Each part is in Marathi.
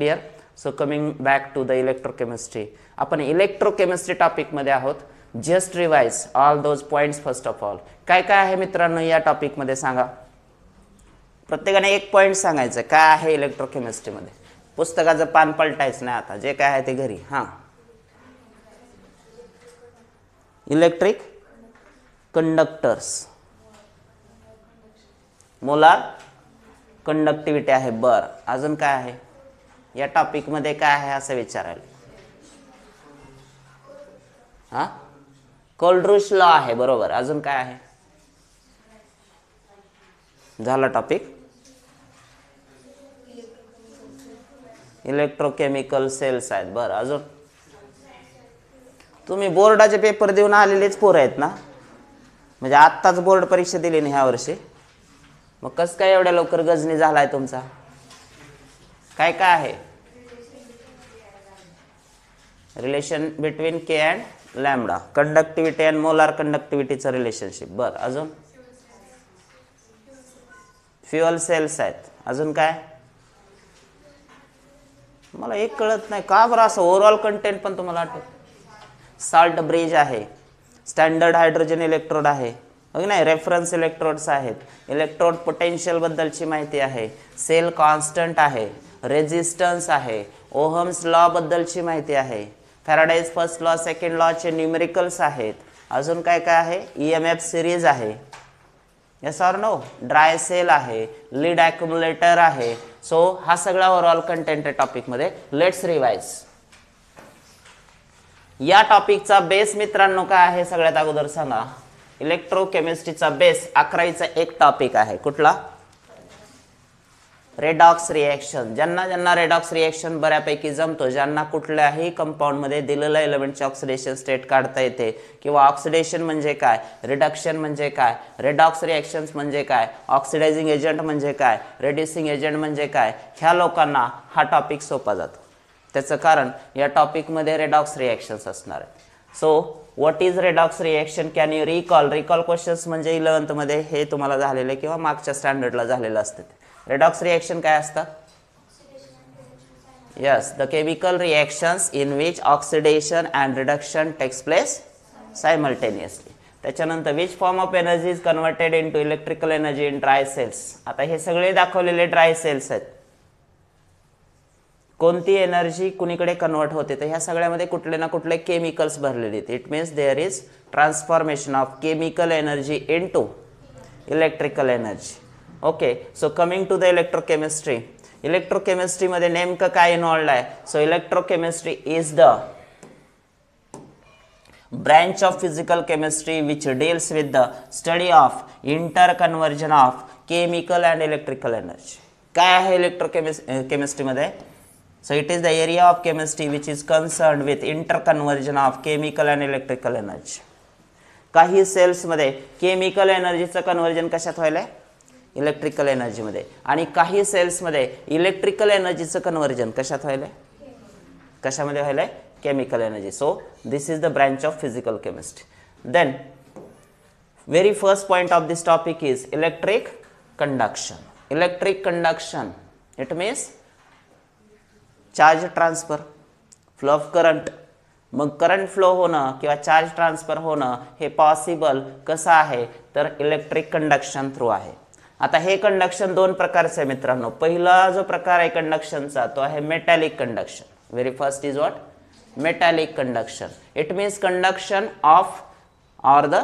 Clear? So coming back to the electrochemistry. आपण इलेक्ट्रोकेमिस्ट्री टॉपिकमध्ये आहोत. Just revise all those points first of all. काय काय आहे मित्रांनो या टॉपिकमध्ये सांगा. प्रत्येकाने एक पॉईंट सांगायचं काय आहे इलेक्ट्रोकेमिस्ट्रीमध्ये. पुस्तकाचं पान पलटायचं नाही आता, जे काय आहे ते घरी. हां, इलेक्ट्रिक कंडक्टर्स, मोलार कंडक्टिव्हिटी आहे. बरं, अजून काय आहे या टॉपिकमध्ये? काय आहे असं विचारायला? हां, कोल्ड्रुश लॉ आहे. बरोबर. अजून काय आहे? झाला टॉपिक. इलेक्ट्रोकेमिकल सेल्स आहेत. बरं, अजून? तुम्ही बोर्डाचे पेपर देऊन आलेलेच पोरं आहेत ना, म्हणजे आत्ताच बोर्ड परीक्षा दिली नाही ह्या वर्षी, मग कसं काय एवढ्या लवकर गजनी झालाय तुमचा? काय काय आहे? Relation between K and lambda, conductivity and molar कंडक्टिव्हिटीचं रिलेशनशिप. बरं, अजून? फ्युअल सेल्स आहेत. अजून काय? मला एक कळत नाही का बरं असं ओव्हरऑल कंटेंट पण तुम्हाला आठवत. साल्ट ब्रिज आहे, स्टँडर्ड हायड्रोजन इलेक्ट्रोड आहे, नाही रेफरन्स इलेक्ट्रोड्स आहेत, इलेक्ट्रोड पोटेन्शियल बद्दलची माहिती आहे, सेल कॉन्स्टंट आहे, रेजिस्टन्स आहे, ओहम्स लॉ बद्दलची माहिती आहे, फॅराडेज फर्स्ट लॉ सेकंड लॉचे न्यूमेरिकल्स आहेत. अजून काय काय आहे? EMF सिरीज आहे. Yes or no? Dry cell आहे, लीड ॲक्युम्युलेटर आहे. सो हा सगळा ओव्हरऑल कंटेंट आहे टॉपिकमध्ये. Let's revise. या टॉपिकचा बेस मित्रांनो काय आहे सगळ्यात अगोदर सांगा. इलेक्ट्रोकेमिस्ट्रीचा बेस 11वीचा एक टॉपिक आहे. कुठला? Redox reaction. ज्यांना ज्यांना रेडॉक्स रिएक्शन बऱ्यापैकी जमतो, ज्यांना कुठल्याही कंपाऊंडमध्ये दिलेलं एलिमेंटचे ऑक्सिडेशन स्टेट काढता येते, किंवा ऑक्सिडेशन म्हणजे काय, रिडक्शन म्हणजे काय, रेडॉक्स रिएक्शन्स म्हणजे काय, ऑक्सिडायझिंग एजंट म्हणजे काय, रेड्युसिंग एजंट म्हणजे काय, ह्या लोकांना हा टॉपिक सोपा जातो. त्याचं कारण या टॉपिकमध्ये रेडॉक्स रिएक्शन्स असणार आहेत. So what is redox reaction? Can you recall? Recall questions म्हणजे 11th मध्ये हे तुम्हाला झालेले किंवा मागच्या स्टँडर्डला झालेलं असतं. रेडॉक्स रिएक्शन काय असतात? Yes, the chemical reactions in which oxidation and reduction takes place simultaneously. त्याच्यानंतर which form of energy is converted into electrical energy in dry cells. आता हे सगळे दाखवलेले ड्राय सेल्स आहेत. कोणती एनर्जी कुणीकडे कन्वर्ट होते, तर ह्या सगळ्यामध्ये कुठले ना कुठले केमिकल्स भरलेले आहेत. It means there is transformation of chemical energy into electrical energy. Okay, so coming to the electrochemistry. इलेक्ट्रोकेमिस्ट्रीमध्ये नेमकं काय इन्व्हॉल्ड आहे? So electrochemistry is the branch of physical chemistry which deals with the study of interconversion of chemical and electrical energy. काय आहे इलेक्ट्रोकेमिस्ट्री मध्ये? So it is the area of chemistry which is concerned with interconversion of chemical and electrical energy. काही सेल्स मध्ये केमिकल एनर्जीचं कन्व्हर्जन कशात व्हायलंय? इलेक्ट्रिकल एनर्जी मध्ये. आणि काही सेल्स मध्ये इलेक्ट्रिकल एनर्जीचं कन्व्हर्जन कशात व्हायलंय? कशामध्ये व्हायलंय? Chemical energy. So this is the branch of physical chemistry. Then very first point of this topic is electric conduction. Electric conduction it means charge transfer, flow of current. मग करंट फ्लो होणं किंवा चार्ज ट्रान्सफर होणं हे पॉसिबल कसं आहे? तर इलेक्ट्रिक कंडक्शन थ्रू आहे. आता हे कंडक्शन दोन प्रकारचे आहे मित्रांनो. पहिला जो प्रकार आहे कंडक्शनचा तो आहे metallic conduction. Very first is what? Metallic conduction. It means conduction of or the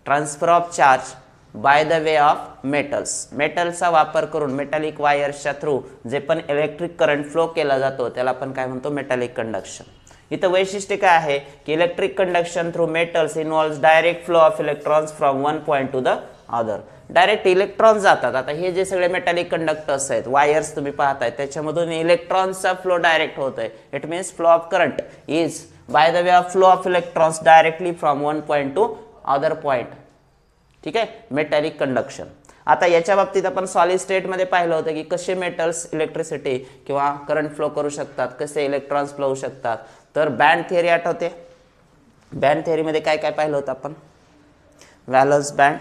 transfer of charge by the way of metals. मेटलचा वापर करून मेटॅलिक वायर्सच्या थ्रू जे पण इलेक्ट्रिक करंट फ्लो केला जातो त्याला आपण काय म्हणतो? Metallic conduction. इथं वैशिष्ट्य काय आहे की electric conduction through metals involves direct flow of electrons from one point two the other. Direct electrons जातात. आता हे जे सगळे मेटॅलिक कंडक्टर्स आहेत, वायर्स तुम्ही पाहताय, त्याच्यामधून इलेक्ट्रॉन्सचा फ्लो डायरेक्ट होतोय. It means flow of current is by the way of flow of electrons directly from one point two other point. ठीक आहे, मेटॅलिक कंडक्शन. आता याच्या बाबतीत आपण सॉलिड स्टेटमध्ये पाहिलं होतं की कसे मेटल्स इलेक्ट्रिसिटी किंवा करंट फ्लो करू शकतात, कसे इलेक्ट्रॉन्स फ्लो होऊ शकतात. तर बँड थिअरी आठवते? बँड थिअरीमध्ये काय काय पाहिलं होतं आपण? व्हॅलन्स बँड,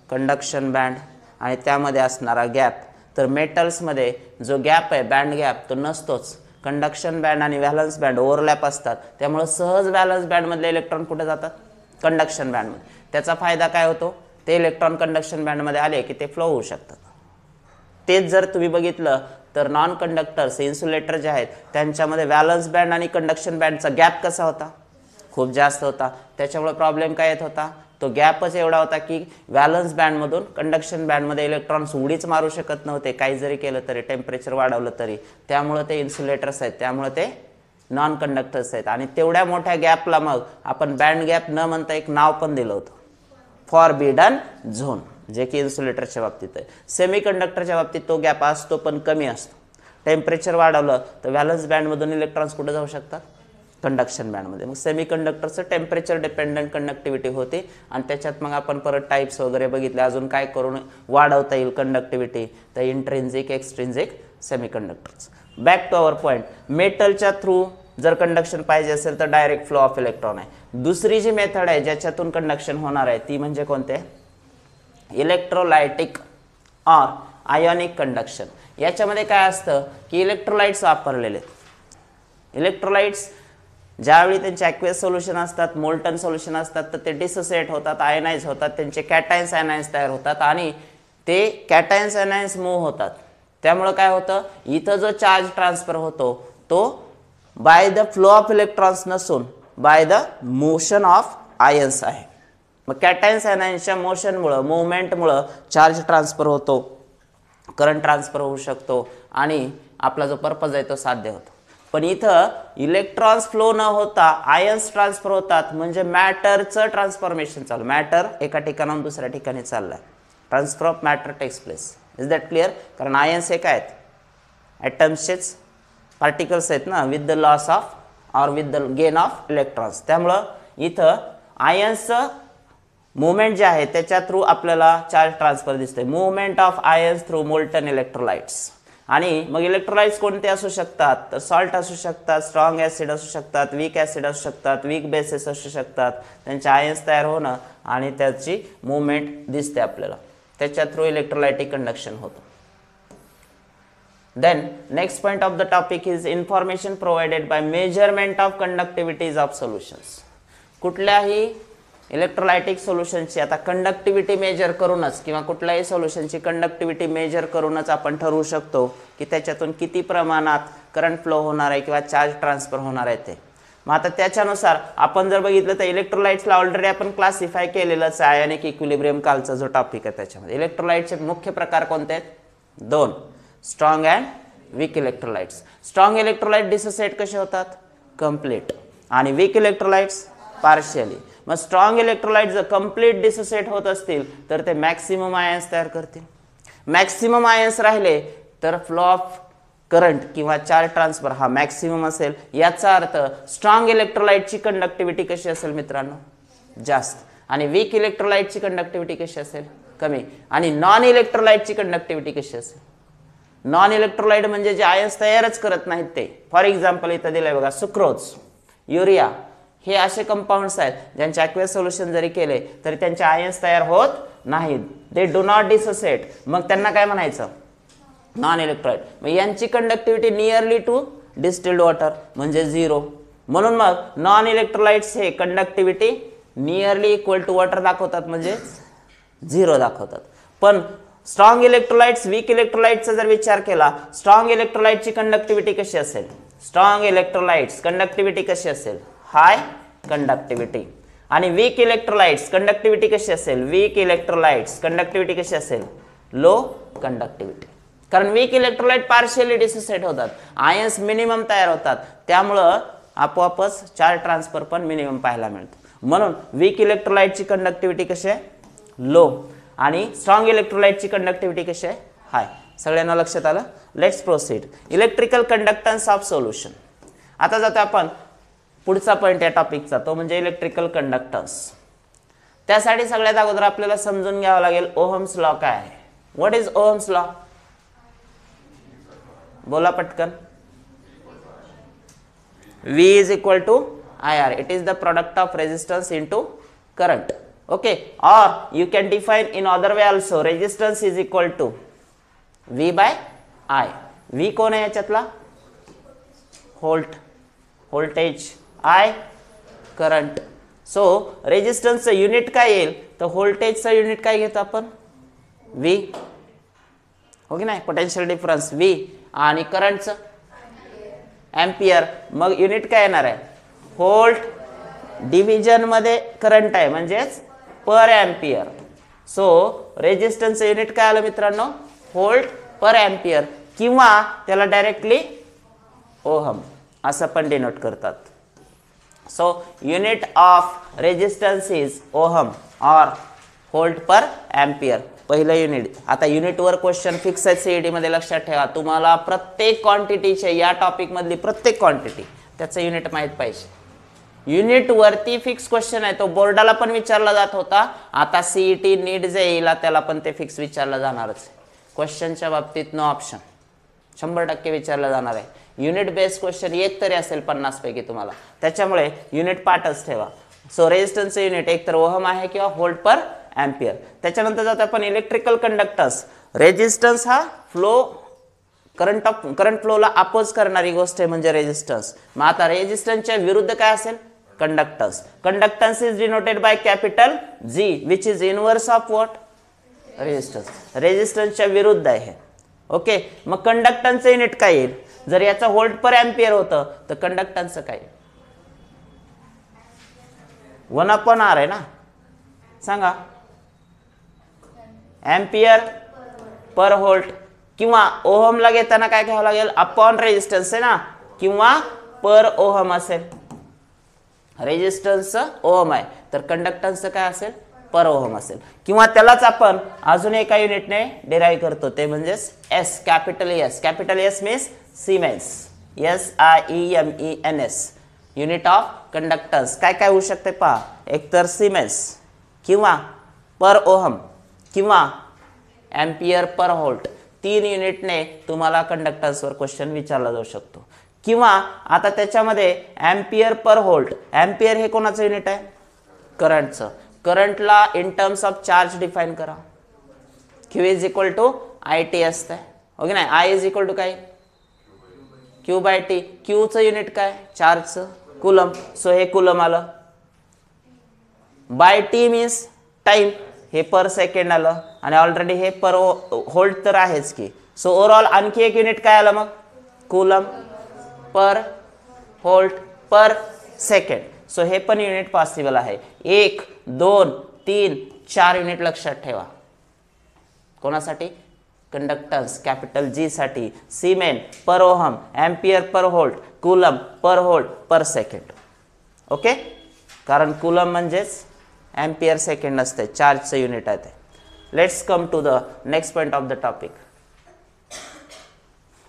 कंडक्शन बँड आणि त्यामध्ये असणारा गॅप. तर मेटल्समध्ये जो गॅप आहे बँड गॅप तो नसतोच, कंडक्शन बँड आणि व्हॅलन्स बँड ओव्हरलॅप असतात, त्यामुळे सहज व्हॅलन्स बँडमधले इलेक्ट्रॉन कुठे जातात? कंडक्शन बँडमध्ये. त्याचा फायदा काय होतो? ते इलेक्ट्रॉन कंडक्शन बँडमध्ये आले की ते फ्लो होऊ शकतात. तेच जर तुम्ही बघितलं तर नॉन कंडक्टर्स इन्सुलेटर जे आहेत त्यांच्यामध्ये व्हॅलन्स बँड आणि कंडक्शन बँडचा गॅप कसा होता? खूप जास्त होता. त्याच्यामुळे प्रॉब्लेम काय येत होता? तो गॅपच एवढा होता की व्हॅलन्स बँडमधून कंडक्शन बँडमध्ये इलेक्ट्रॉन्स उडीच मारू शकत नव्हते, काही जरी केलं तरी, टेम्परेचर वाढवलं तरी. त्यामुळे ते इन्सुलेटर्स आहेत, त्यामुळे ते नॉन कंडक्टर्स आहेत. आणि तेवढ्या मोठ्या गॅपला मग आपण बँड गॅप न म्हणता एक नाव पण दिलं होतं, फॉरबिडन झोन, जे की इन्सुलेटरच्या बाबतीत आहे. सेमी कंडक्टरच्या बाबतीत तो गॅप असतो पण कमी असतो. टेम्परेचर वाढवलं तर व्हॅलन्स बँडमधून इलेक्ट्रॉन्स कुठे जाऊ शकतात? कंडक्शन बँडमध्ये. मग सेमी कंडक्टरचं टेम्परेचर डिपेंडंट कंडक्टिव्हिटी होते आणि त्याच्यात मग आपण परत टाईप्स वगैरे बघितले, अजून काय करून वाढवता येईल कंडक्टिव्हिटी, तर intrinsic extrinsic semiconductors. Back to our point, मेटलच्या थ्रू जर कंडक्शन पाहिजे असेल तर डायरेक्ट फ्लो ऑफ इलेक्ट्रॉन आहे. दुसरी जी मेथड आहे ज्याच्यातून कंडक्शन होणार आहे ती म्हणजे कोणते? Electrolytic or ionic conduction. याच्यामध्ये काय असतं की इलेक्ट्रोलाइट्स वापरलेले. इलेक्ट्रोलाइट्स ज्यावेळी त्यांचे ॲक्वेस सोल्युशन असतात, मोल्टन सोल्युशन असतात, तर ते डिसोसिएट होतात, आयनाइज होतात, त्यांचे कॅटायन्स आयनाइन्स तयार होतात आणि ते कॅटायन्स आयनाइन्स मूव्ह होतात. त्यामुळे काय होतं? इथं जो चार्ज ट्रान्सफर होतो तो by the flow of electrons नसून by the motion of ions आहे. मग कॅटायन्स आयनाइन्सच्या मोशनमुळं, मुवमेंटमुळं चार्ज ट्रान्सफर होतो, करंट ट्रान्सफर होऊ शकतो आणि आपला जो पर्पज आहे तो साध्य होतो. पण इथं इलेक्ट्रॉन्स फ्लो न होता आयन्स ट्रान्सफर होतात, म्हणजे मॅटरचं ट्रान्सफॉर्मेशन चालू. मॅटर एका ठिकाणाहून दुसऱ्या ठिकाणी चाललाय, transfer of matter takes place. Is that clear? कारण आयन्स हे काय आहेत? ॲटम्सचेच पार्टिकल्स आहेत ना, with the loss of or with the gain of electrons. त्यामुळं इथं आयन्सचं मुवमेंट जे आहे त्याच्या थ्रू आपल्याला चार्ज ट्रान्सफर दिसते. Movement of ions through molten electrolytes. आणि मग इलेक्ट्रोलाइट्स कोणते असू शकतात? तर सॉल्ट असू शकतात, स्ट्रॉंग ॲसिड असू शकतात, वीक ॲसिड असू शकतात, वीक बेसेस असू शकतात. त्यांचे आयन्स तयार होणं आणि त्याची मुवमेंट दिसते आपल्याला, त्याच्या थ्रू इलेक्ट्रोलायटिक कंडक्शन होतं. Then next point of the topic is information provided by measurement of conductivities of solutions. कुठल्याही इलेक्ट्रोलायटिक सोल्युशनची आता कंडक्टिव्हिटी मेजर करूनच किंवा कुठल्याही सोल्युशनची कंडक्टिव्हिटी मेजर करूनच आपण ठरवू शकतो की त्याच्यातून किती प्रमाणात करंट फ्लो होणार आहे किंवा चार्ज ट्रान्सफर होणार आहे ते. मग आता त्याच्यानुसार आपण जर बघितलं तर इलेक्ट्रोलाइट्सला ऑलरेडी आपण क्लासिफाय केलेलंच आहे. आयोनिक इक्विलिब्रियम कालचा जो टॉपिक आहे त्याच्यामध्ये इलेक्ट्रोलाइटचे मुख्य प्रकार कोणते आहेत? दोन, strong and weak electrolytes. Strong electrolyte dissociate कसे होतात? कंप्लीट. आणि वीक इलेक्ट्रोलाइट्स पार्शियली. मग स्ट्रॉंग इलेक्ट्रोलाइट जर कंप्लीट डिसोसिएट होत असतील तर ते मॅक्सिमम आयन्स तयार करतील. मॅक्सिमम आयन्स राहिले तर फ्लो ऑफ करंट किंवा चार्ज ट्रान्सफर हा मॅक्सिमम असेल. याचा अर्थ स्ट्रॉंग इलेक्ट्रोलाइटची कंडक्टिव्हिटी कशी असेल मित्रांनो? जास्त. आणि वीक इलेक्ट्रोलाइटची कंडक्टिव्हिटी कशी असेल? कमी. आणि नॉन इलेक्ट्रोलाइटची कंडक्टिव्हिटी कशी असेल? नॉन इलेक्ट्रोलाइट म्हणजे जे आयन्स तयारच करत नाहीत ते. फॉर एक्झाम्पल इथं दिलंय बघा, सुक्रोज, युरिया, हे असे कंपाऊंड्स आहेत ज्यांचे ॲक्वेस सोल्युशन जरी केले तरी त्यांचे आयन्स तयार होत नाहीत. They do not dissociate. मग त्यांना काय म्हणायचं? Non electrolyte. मग यांची conductivity nearly to distilled water म्हणजे 0. म्हणून मग नॉन इलेक्ट्रोलाइट्स हे conductivity nearly equal to water दाखवतात, म्हणजे 0 दाखवतात. पण स्ट्रॉंग इलेक्ट्रोलाइट्स, वीक इलेक्ट्रोलाइटचा जर विचार केला, स्ट्रॉंग इलेक्ट्रोलाइटची कंडक्टिव्हिटी कशी असेल? स्ट्रॉंग इलेक्ट्रोलाइट्स कंडक्टिव्हिटी कशी असेल? हाय कंडक्टिव्हिटी. आणि वीक इलेक्ट्रोलाइट्स कंडक्टिव्हिटी कशी असेल? वीक इलेक्ट्रोलाइट्स कंडक्टिव्हिटी कशी असेल? Low conductivity. कारण वीक इलेक्ट्रोलाइट पार्शियली डिसोसिएट होतात, आयन्स मिनिमम तयार होतात, त्यामुळं आपोआपच चार्ज ट्रान्सफर पण मिनिमम पाहायला मिळतं. म्हणून वीक इलेक्ट्रोलाइटची कंडक्टिव्हिटी कशी आहे? लो. आणि स्ट्रॉंग इलेक्ट्रोलाइटची कंडक्टिव्हिटी कशी आहे? हाय. सगळ्यांना लक्षात आलं? Let's proceed. Electrical conductance of solution. आता जातो आपण पुढचा पॉईंट या टॉपिकचा, तो म्हणजे इलेक्ट्रिकल कंडक्टन्स. त्यासाठी सगळ्यात अगोदर आपल्याला समजून घ्यावं लागेल ओहम्स लॉ काय आहे. What is Ohm's law? बोला पटकन. V is equal to IR. It is the product of resistance into current. Okay. Or you can define in other way also. Resistance is equal to V by I. V कोण आहे याच्यातला? Volt, voltage I current. So रेजिस्टन्सचं युनिट काय येईल तर व्होल्टेजचं युनिट काय घेतो आपण V, हो की नाही, पोटेन्शियल डिफरन्स V, आणि करंटचं एम्पियर. मग युनिट काय येणार आहे व्होल्ट डिव्हिजन मध्ये करंट आहे म्हणजेच पर एम्पियर. सो रेजिस्टन्सचं युनिट काय आलं मित्रांनो व्होल्ट पर एम्पियर, किंवा त्याला डायरेक्टली ओहम असं पण डिनोट करतात. So unit of resistance is ohm और व्होल्ट पर एम्पियर. पहिलं युनिट. आता युनिटवर क्वेश्चन फिक्स आहे सीईटी मध्ये, लक्षात ठेवा. तुम्हाला प्रत्येक क्वांटिटीचे या टॉपिक मधली प्रत्येक क्वांटिटी त्याचं युनिट माहित पाहिजे. युनिट वरती फिक्स क्वेश्चन आहे, तो बोर्डाला पण विचारला जात होता. आता सीईटी नीट जे येईल त्याला पण ते फिक्स विचारला जाणारच. क्वेश्चनच्या बाबतीत नो ऑप्शन, 100% विचारला जाणार आहे. युनिट बेस्ड क्वेश्चन एक तरी असेल 50 पैकी तुम्हाला, त्याच्यामुळे युनिट पार्टच ठेवा. सो रेजिस्टन्सचे युनिट एक तर ओहम आहे किंवा व्होल्ट पर एम्पियर. त्याच्यानंतर जातो आपण इलेक्ट्रिकल कंडक्टन्स. रेजिस्टन्स हा फ्लो करंट फ्लोला अपोज करणारी गोष्ट आहे म्हणजे रेजिस्टन्स. मग आता रेजिस्टन्सच्या विरुद्ध काय असेल conductance. Conductance is denoted by capital G which is inverse of what resistance. रेजिस्टन्सच्या विरुद्ध आहे. ओके, मग कंडक्टन्सचं युनिट काय येईल जर याचा व्होल्ट पर एम्पियर होतं तर कंडक्टन्सचं काय 1/R आहे ना, सांगा. एम्पियर पर व्होल्ट, किंवा ओहमला घेताना काय घ्यावं लागेल अपॉन रेजिस्टन्स आहे ना, किंवा पर ओहम असेल. रेजिस्टन्सचं ओहम आहे तर कंडक्टन्सचं काय असेल पर ओहम असेल, किंवा त्यालाच आपण अजून एका युनिटने डिराईव्ह करतो ते म्हणजेच S, capital S. Capital S means Siemens, SIEMENS, unit of conductance. काय काय होऊ शकते पहा, एकतर सिमेन्स किंवा पर ओहम किंवा एम्पियर पर व्होल्ट. 3 युनिटने तुम्हाला कंडक्टन्सवर क्वेश्चन विचारला जाऊ शकतो. किंवा आता त्याच्यामध्ये एम्पियर पर व्होल्ट, एम्पियर हे कोणाचं युनिट आहे करंटचं. करंटला in terms of charge define करा. Q is equal to IT असतं, ओके नाही. I इज इक्वल टू काय Q बाय T. Qचं युनिट काय चार्जचं कुलम. सो हे कुलम आलं. बाय T मीन्स टाइम, हे पर सेकंड आलं, आणि ऑलरेडी हे पर व्होल्ट तर आहेच की. सो ओव्हरऑल आणखी एक युनिट काय आलं मग coulomb per volt per second. So हे पण युनिट पॉसिबल आहे. 1, 2, 3, 4 युनिट लक्षात ठेवा. कोणासाठी कंडक्टन्स कॅपिटल G साठी. Siemens per ohm, ampere per volt, coulomb per volt per second. Okay, कारण कुलम म्हणजेच एम्पियर सेकंड असते, चार्जचं युनिट आहे ते. Let's come to the next point of the topic.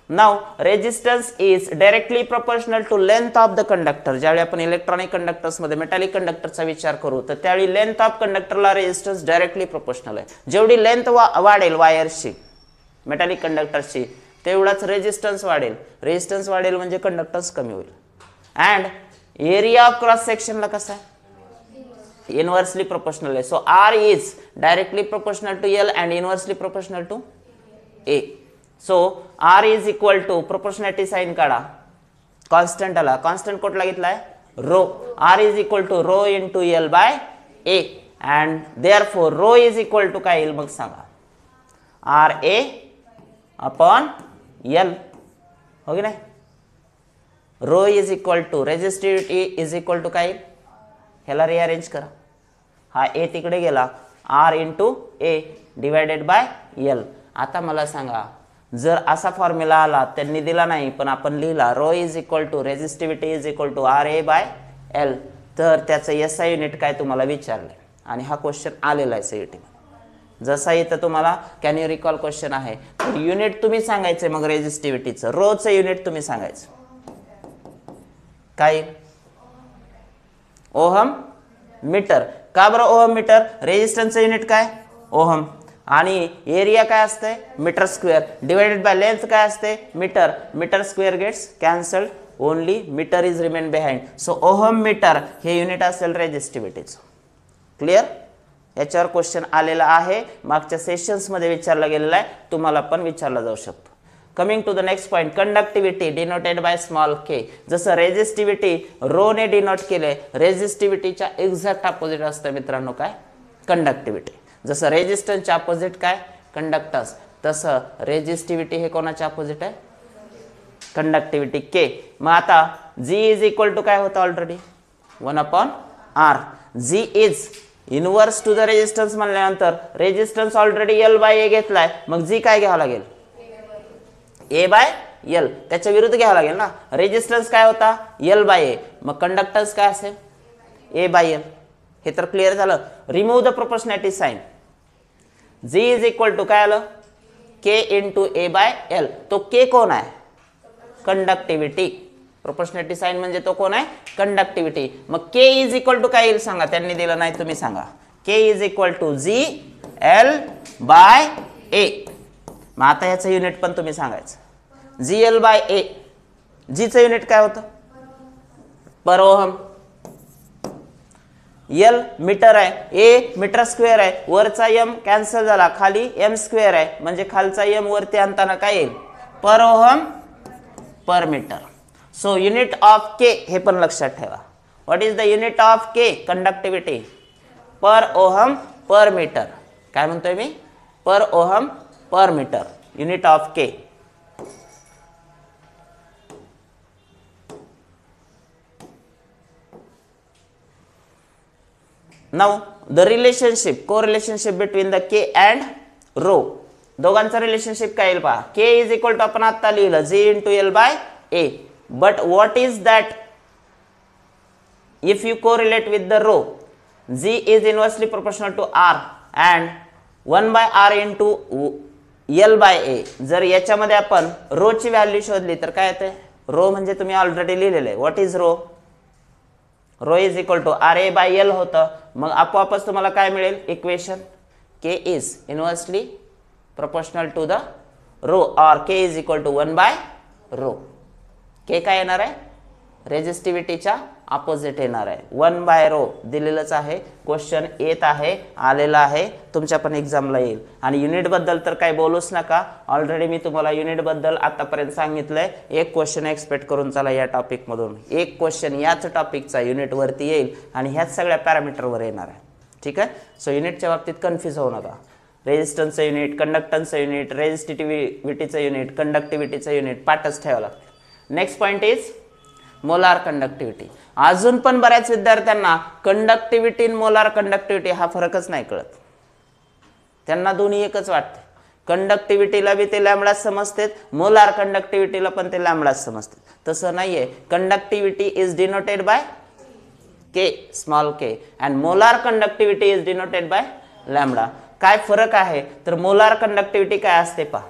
Now resistance is directly proportional to length of the conductor. ज्यावेळी आपण इलेक्ट्रॉनिक कंडक्टर्स मध्ये मेटॅलिक कंडक्टरचा विचार करू तर त्यावेळी लेंथ ऑफ कंडक्टरला रेजिस्टन्स डायरेक्टली प्रोपोर्शनल आहे. जेवढी लेंथ वाढेल वायरची मेटॅलिक कंडक्टरची तेवढाच रेजिस्टन्स वाढेल. रेजिस्टन्स वाढेल म्हणजे कंडक्टन्स कमी होईल. अँड एरिया ऑफ क्रॉस सेक्शनला कसा आहे इनवर्सली प्रोपोर्शनल आहे. So R is directly proportional to L and inversely proportional to A. So R is equal to proportionality sign काढा, कॉन्स्टंट आला. कॉन्स्टंट कुठला घेतलाय rho. R is equal to rho into L by A and therefore rho is equal to काय येईल मग सांगा RA अपॉन L, हो की नाही. Rho is equal to resistivity is equal to काय येईल, ह्याला रिअरेंज करा. हा A तिकडे गेला, R into A divided by L. आता मला सांगा जर असा फॉर्म्युला आला त्यांनी दिला नाही पण आपण लिहिला rho is equal to resistivity is equal to RA by L, तर त्याचं SI युनिट काय तुम्हाला विचारले आणि हा क्वेश्चन आलेला आहे सीईटी मध्ये. जसा इथं तुम्हाला कॅन यू रिकॉल क्वेश्चन आहे तर युनिट तुम्ही सांगायचे. मग रेजिस्टिव्हिटीचं रोचं युनिट तुम्ही सांगायचं काय ओहम मीटर. का बरं ओहम मीटर, रेजिस्टन्सचं युनिट काय ओहम, आणि एरिया काय असते metre square divided by length काय असते metre. Metre square gets cancelled, only metre is remain behind. So ohm metre हे युनिट असेल रेजिस्टिव्हिटीचं. क्लिअर. याच्यावर क्वेश्चन आलेला आहे, मागच्या सेशन्स मध्ये विचारला गेलेला आहे, तुम्हाला पण विचारला जाऊ शकतो. Coming to the next point, conductivity denoted by small K. जसं रेजिस्टिव्हिटी रो ने डिनोट केले, रेजिस्टिव्हिटीच्या एक्झॅक्ट अपोजिट असतं मित्रांनो काय, कंडक्टिव्हिटी. जसं रेजिस्टन्सच्या अपोजिट काय, कंडक्टन्स, तसं रेजिस्टिव्हिटी हे कोणाच्या अपोजिट आहे, कंडक्टिव्हिटी के. मग आता G इज इक्वल टू काय होतं already 1/R. G is inverse two the resistance म्हणल्यानंतर रेजिस्टन्स ऑलरेडी L/A घेतलाय, मग G काय घ्यावं लागेल, A/L. त्याच्या विरुद्ध घ्यावं लागेल ना. रेजिस्टन्स काय होता L/A, मग कंडक्टन्स काय असेल A/L. हे तर क्लिअर झालं. Remove the proportionality sign. G is equal to काय आलं, K इंटू A/L. तो K कोण आहे, कंडक्टिव्हिटी. प्रोपोर्शनॅलिटी साइन म्हणजे तो कोण आहे, कंडक्टिव्हिटी. मग K इज इक्वल टू काय येईल सांगा, त्यांनी दिलं नाही तुम्ही सांगा. K is equal to GL/A. मग आता याचं युनिट पण तुम्ही सांगायचं. GL/A, G चं युनिट काय होतं, पर ओहम. L मीटर आहे, A मीटर स्क्वेअर आहे, वरचा M कॅन्सल झाला, खाली M स्क्वेअर आहे, म्हणजे खालचा M वरती आणताना काय येईल, per ohm per metre. So unit of K हे पण लक्षात ठेवा. What is the unit of K, conductivity, per ohm per metre. काय म्हणतोय मी, per ohm per metre, unit of K. Now the relationship, को relationship between the K and rho. दोघांचा रिलेशनशिप काय येईल पहा. K इज इक्वल टू आपण आता लिहिलं G into L/A. But what is that if you correlate with the rho. G is inversely proportional to R and 1/R into L/A. जर याच्यामध्ये आपण रो ची व्हॅल्यू शोधली तर काय येते, रो म्हणजे तुम्ही ऑलरेडी लिहिलेलं आहे. What is rho, rho is equal to RA/L होतं. मग आपोआपच तुम्हाला काय मिळेल equation, K is inversely proportional to the rho और K इज इक्वल टू 1/रो. K काय येणार आहे, रेजिस्टिव्हिटीच्या अपोजिट येणार आहे. 1/रो दिलेलंच आहे, क्वेश्चन येत आहे, आलेला आहे, तुमच्या पण एक्झामला येईल. आणि युनिट बद्दल तर काय बोलूच नका, ऑलरेडी मी तुम्हाला युनिट बद्दल आतापर्यंत सांगितलंय. एक क्वेश्चन एक्सपेक्ट करून चला या टॉपिक मधून. एक क्वेश्चन याच टॉपिकचा युनिट वरती येईल आणि ह्याच सगळ्या पॅरामीटरवर येणार आहे. ठीक आहे. सो युनिटच्या बाबतीत कन्फ्यूज होऊ नका. रेजिस्टन्सचं युनिट, कंडक्टन्सचं युनिट, रेजिस्टिव्हिटीचं युनिट, कंडक्टिव्हिटीचं युनिट पाठच ठेवावं लागतं. Next point is molar conductivity. अजून पण बऱ्याच विद्यार्थ्यांना कंडक्टिव्हिटी आणि मोलार कंडक्टिव्हिटी हा फरकच नाही कळत. त्यांना दोन्ही एकच वाटते. कंडक्टिव्हिटीला बी ते लॅम्बडा समजतात, मोलार कंडक्टिव्हिटीला पण ते लॅम्बडा समजतात. तसं नाहीये. Conductivity is denoted by K, small k, and molar conductivity is denoted by lambda. काय फरक आहे तर मोलार कंडक्टिव्हिटी काय असते पहा.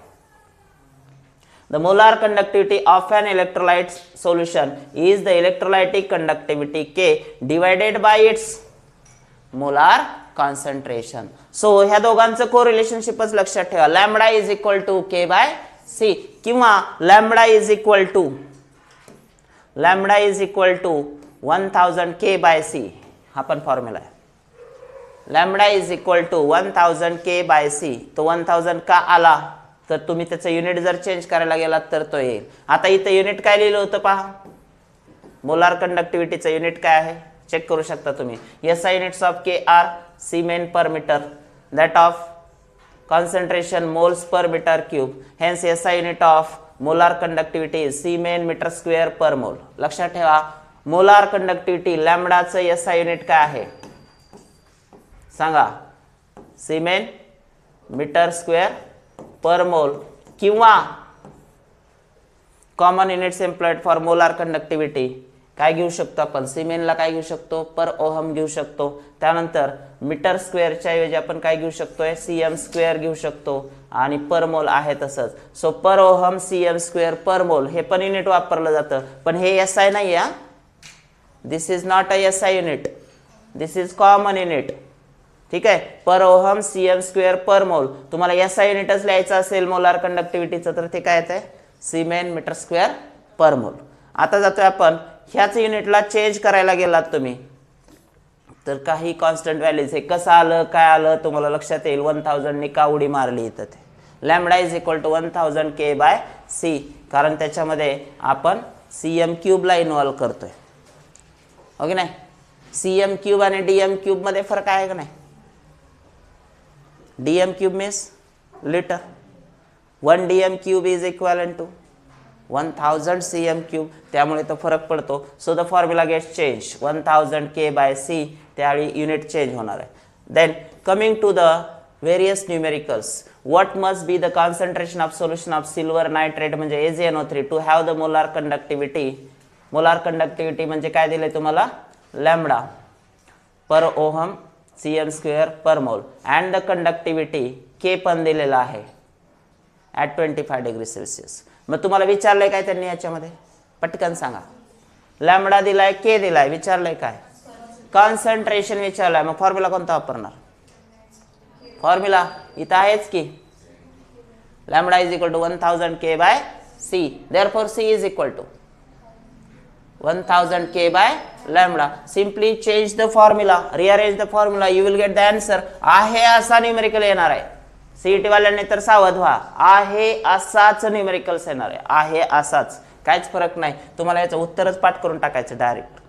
The molar conductivity of an electrolyte solution is the electrolytic conductivity K divided by its molar concentration. So ह्या दोघांचं कोरिलेशनशिपच लक्षात ठेवा. Lambda is equal to K/C किंवा lambda is equal to 1000 K/C. हा पण फॉर्म्युला आहे. Lambda is equal to 1000 K/C. तो 1000 का आला तर तुम्ही त्याचं युनिट जर चेंज करायला गेलात तर तो येईल. आता इथे युनिट काय लिहिलं होतं पहा. मोलार कंडक्टिव्हिटीचं युनिट काय आहे चेक करू शकता तुम्ही. SI units of K are siemens per metre, that of concentration moles per metre cube. Hence SI unit of molar conductivity is siemens metre square per mole. लक्षात ठेवा मोलार कंडक्टिव्हिटी लॅम्बडाचं SI युनिट काय आहे सांगा, siemens metre square per mole किंवा common units employed for molar conductivity काय घेऊ शकतो आपण, सीमेनला काय घेऊ शकतो पर ओहम घेऊ शकतो. त्यानंतर मीटर स्क्वेअरच्या ऐवजी आपण काय घेऊ शकतोय cm स्क्वेअर घेऊ शकतो आणि पर मोल आहे तसंच. सो पर ओहम cm स्क्वेअर पर मोल हे पण युनिट वापरलं जातं, पण हे SI नाही आहे. This is not a SI unit, this is common unit. ठीक आहे. Per ohm cm square per mole. तुम्हाला SI युनिटच लिहायचं असेल मोलार कंडक्टिव्हिटीचं तर ते काय येतंय सीमेन मीटर स्क्वेअर पर मोल. आता जातोय आपण ह्याच युनिटला चेंज करायला गेलात तुम्ही तर काही कॉन्स्टंट व्हॅल्यूज हे कसं आलं काय आलं तुम्हाला लक्षात येईल. 1000 ने का उडी मारली इथं ते. Lambda is equal to 1000 K/C. See, कारण त्याच्यामध्ये आपण CM क्यूबला इन्व्हॉल्व करतोय, हो की नाही. CM क्यूब आणि DM क्यूब मध्ये फरक आहे का नाही. DM cube means litre, 1 DM क्यूब is equal to 1000 CM cube, त्यामुळे तो फरक पडतो. So the formula gets change, 1000 K/C, त्यावेळी युनिट चेंज होणार आहे. Then coming to the various numericals, what must be the concentration of solution of silver nitrate म्हणजे AgNO3 to have the molar conductivity. molar conductivity म्हणजे काय दिले तुम्हाला, lambda per ohm cm² per mole and the conductivity K पण दिलेला आहे at 25 डिग्री सेल्सिअस. मग तुम्हाला विचारलंय काय त्यांनी याच्यामध्ये, पटकन सांगा. लॅम्बडा दिलाय, K दिलाय, विचारलंय काय, कॉन्सन्ट्रेशन विचारलंय. मग फॉर्म्युला कोणता वापरणार, फॉर्म्युला इथं आहेच की, lambda is equal to 1000 K/C, therefore C is equal to 1000 K/λ. Simply change the formula, rearrange the formula, you will get the answer. आहे असा न्यूमेरिकल येणार आहे. CET वाल्यांनी तर सावध व्हा, आहे असाच न्यूमेरिकल्स येणार आहे, आहे असाच, काहीच फरक नाही. तुम्हाला याचं उत्तरच पाठ करून टाकायचं डायरेक्ट.